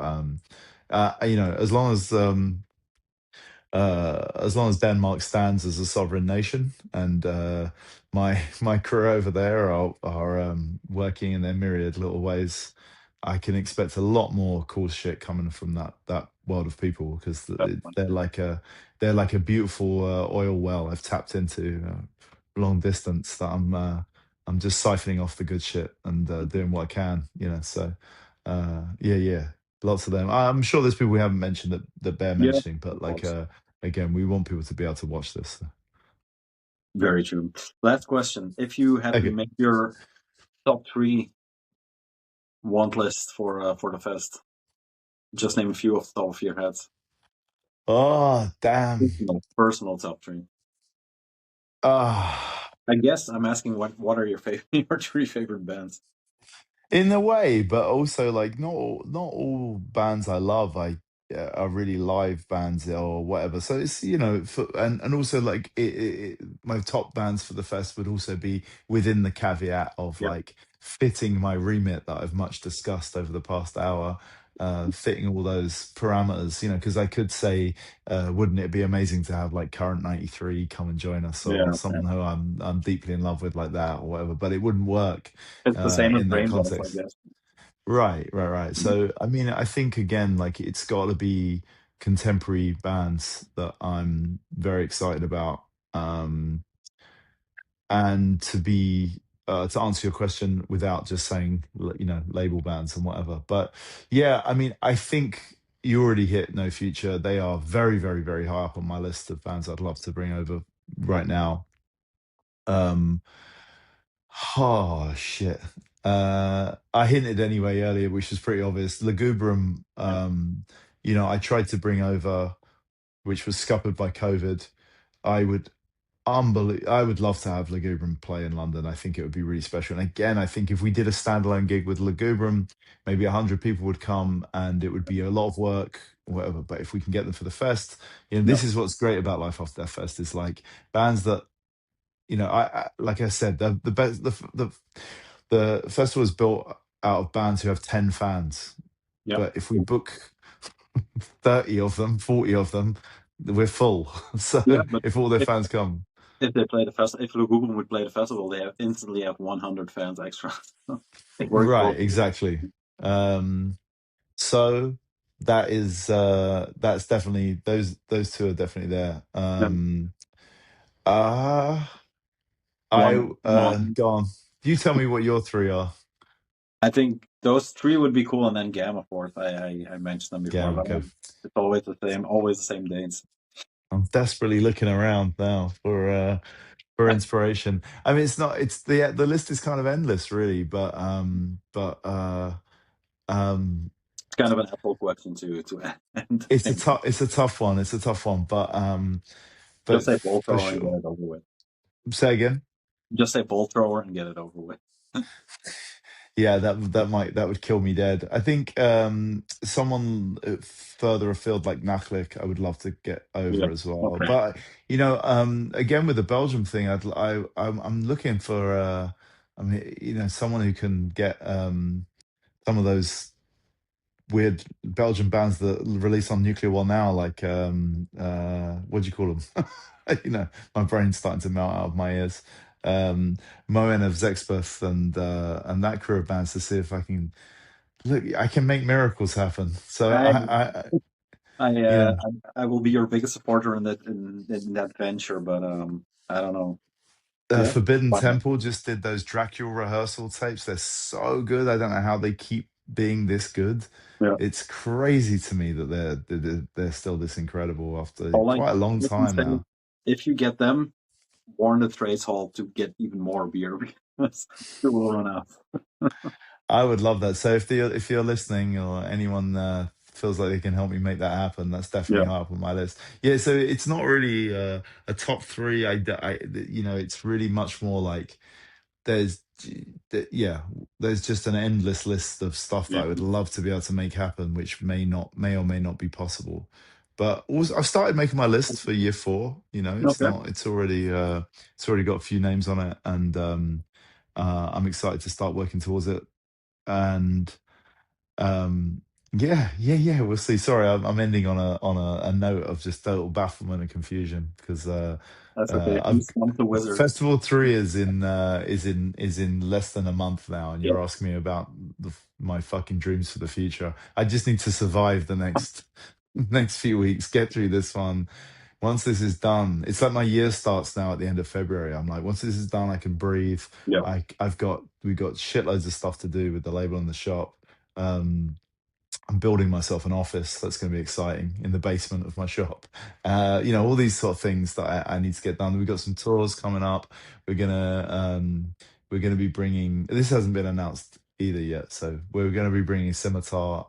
as long as Denmark stands as a sovereign nation, and my crew over there are working in their myriad little ways, I can expect a lot more cool shit coming from that world of people, because Definitely. they're like a beautiful oil well I've tapped into long distance, that I'm just siphoning off the good shit and doing what I can, So yeah, lots of them. I'm sure there's people we haven't mentioned that bear Yeah, mentioning, but of like course. again, we want people to be able to watch this. Very true. Last question. If you had to Okay. make your top 3 want list for the fest, just name a few off the top of your head. Oh damn. Personal top 3. Ah. I guess I'm asking what are your favorite your 3 favorite bands? In a way, but also like not all bands I love are really live bands or whatever. So it's and also like my top bands for the fest would also be within the caveat of Yeah. like fitting my remit that I've much discussed over the past hour. Fitting all those parameters, because I could say, wouldn't it be amazing to have like Current 93 come and join us, or Yeah. Yeah. someone who I'm deeply in love with like that, or whatever, but it wouldn't work It's the same as in that Brainwolf, I context. guess. Right. Mhm. So, I mean, I think again, like it's got to be contemporary bands that I'm very excited about. Um, and to answer your question without just saying, label bands and whatever. But yeah, I mean, I think you already hit No Future. They are very, very, very high up on my list of bands I'd love to bring over right now. Um, Oh shit. I hinted anyway earlier, which was pretty obvious. Legubrum, Yeah. I tried to bring over, which was scuppered by COVID. I would I would love to have Legubrum play in London. I think it would be really special. And again, I think if we did a standalone gig with Legubrum, maybe 100 people would come, and it would be a lot of work, whatever. But if we can get them for the fest, Yeah. this is what's great about Life After Death Fest, is like bands that I like I said, the best the festival is built out of bands who have 10 fans. Yeah. But if we book 30 of them, 40 of them, we're full. So Yeah. But if all their if fans come, if they play the festival, if Google would play the festival, they have instantly have 100 fans extra. It works right, both ways. exactly. Um, so that's definitely those two are definitely there. Yeah. Uh I One, one. go on. You tell me what your three are. I think those three would be cool, and then Gamma Force. I mentioned them Yeah, before, but okay. it's always the same dates. I'm desperately looking around now for inspiration. I mean, it's not. It's the list is kind of endless, really. Um, It's kind of an Apple question to end things. it's a tough one. It's a tough one. Just But say bolt for thrower and get sure. it over with. Say again. Just say bolt thrower and get it over with. Yeah, that would kill me dead. I think someone further afield like Nachlik, I would love to get Yeah. over as well. Okay. But again with the Belgium thing, I'm looking for I mean, someone who can get some of those weird Belgian bands that release on Nuclear War now, like what do you call them? My brain's starting to melt out of my ears. Moen of Zexpeth and that crew of bands to see if I can look. I can make miracles happen. So I I you uh know, I will be your biggest supporter in that venture, but I don't know. Yeah. Forbidden Why not? Temple just did those Dracula rehearsal tapes. They're so good. I don't know how they keep being this good. Yeah. It's crazy to me that they're still this incredible after All quite a long I can time say, now. if you get them, warn the trades hall to get even more beer because it will run out. I would love that. So if you're listening or anyone feels like they can help me make that happen, that's definitely Yeah. high up on my list. Yeah, so it's not really a top three. It's really much more like there's yeah, there's just an endless list of stuff that Yeah. I would love to be able to make happen, which may or may not be possible. But also, I've started making my list for year four. It's Okay. not. It's already got a few names on it, and I'm excited to start working towards it. And yeah, we'll see. Sorry, I'm ending on a note of just total bafflement and confusion because That's okay. I've Please come to Wizard. Festival 3 is in less than a month now, and Yeah. you're asking me about my fucking dreams for the future. I just need to survive the next next few weeks, get through this one. Once this is done, it's like my year starts now at the end of February. I'm like, once this is done, I can breathe. Yeah. We've got shitloads of stuff to do with the label and the shop. Um, I'm building myself an office that's going to be exciting in the basement of my shop. All these sort of things that I need to get done. We've got some tours coming up. We're gonna we're gonna be bringing. This hasn't been announced either yet, so we're going to be bringing Scimitar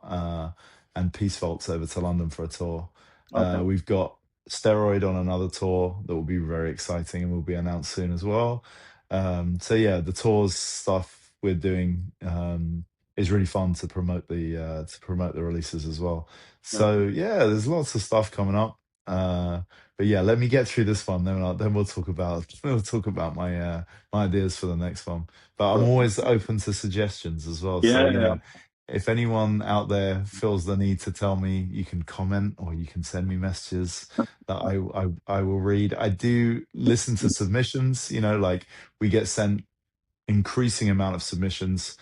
and Peace Vaults over to London for a tour. Okay. We've got Steroid on another tour that will be very exciting and will be announced soon as well. So yeah, the tours stuff we're doing. Is really fun to promote the releases as well. Okay. So yeah, there's lots of stuff coming up. But yeah, let me get through this one, then we'll talk about my ideas for the next one. But I'm So, always open to suggestions as well. So yeah. Yeah. if anyone out there feels the need to tell me, you can comment or you can send me messages that I will read. I do listen to submissions. Like we get sent increasing amount of submissions.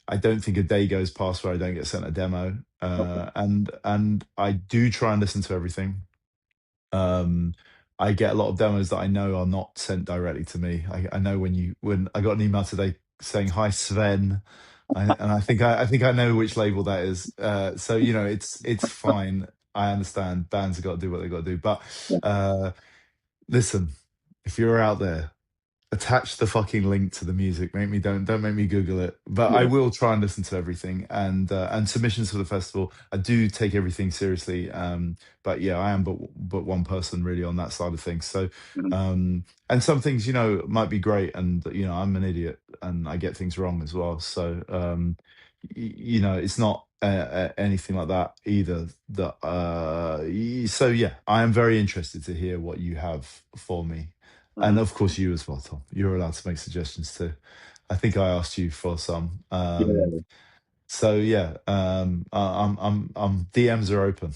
I don't think a day goes past where I don't get sent a demo. Okay. And I do try and listen to everything. Um, I get a lot of demos that I know are not sent directly to me. I know when I got an email today saying hi Sven, and I think I know which label that is. So it's fine. I understand bands have got to do what they got to do. But Yeah. uh, listen, if you're out there, attach the fucking link to the music. Don't make me Google it. But I Yeah. will try and listen to everything and submissions for the festival. I do take everything seriously. But yeah, I am but one person really on that side of things. So Mhm. and some things might be great, and I'm an idiot and I get things wrong as well. So it's not anything like that either. So yeah, I am very interested to hear what you have for me, and Mhm. of course you as well, Tom. You're allowed to make suggestions too. I think I asked you for some. Yeah. So yeah, DMs are open.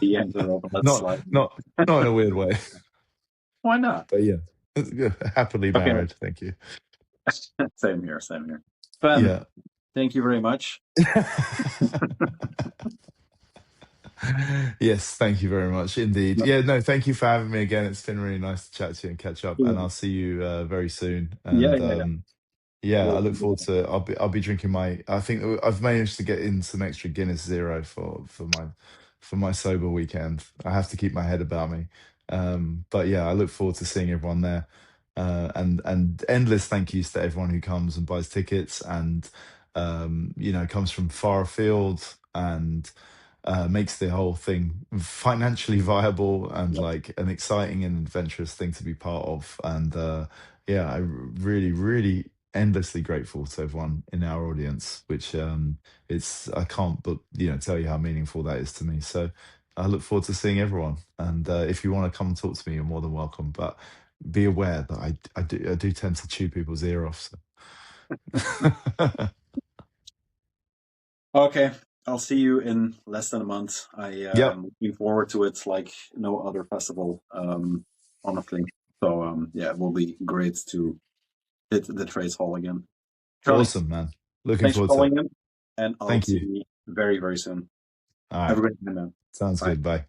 The ends are open. Let's not slide. not in a weird way, Why not? but yeah, happily Okay. married. Thank you. Same here. Same here. Ben, Yeah. thank you very much. Yes, thank you very much indeed. No, Yeah, no, thank you for having me again. It's been really nice to chat to you and catch up, and I'll see you very soon. yeah, And yeah, yeah. yeah, I We'll, look forward to. I'll be drinking my. I think I've managed to get in some extra Guinness Zero for my sober weekend. I have to keep my head about me. But yeah, I look forward to seeing everyone there. And endless thank yous to everyone who comes and buys tickets and you know, comes from far afield and makes the whole thing financially viable and yeah. like an exciting and adventurous thing to be part of. And yeah, really, really endlessly grateful to everyone in our audience, which it's I can't but you know tell you how meaningful that is to me. So I look forward to seeing everyone. And if you want to come and talk to me, you're more than welcome. But be aware that I do tend to chew people's ear off. So. Okay, I'll see you in less than a month. I Yep, am looking forward to it like no other festival, honestly. So yeah, it will be great to hit the Trades Hall again. Charlie, awesome, man. Looking thanks for forward to it. calling in, and I'll Thank see you. you very, very soon. All Have right, a great time, man. sounds Bye. good. Bye.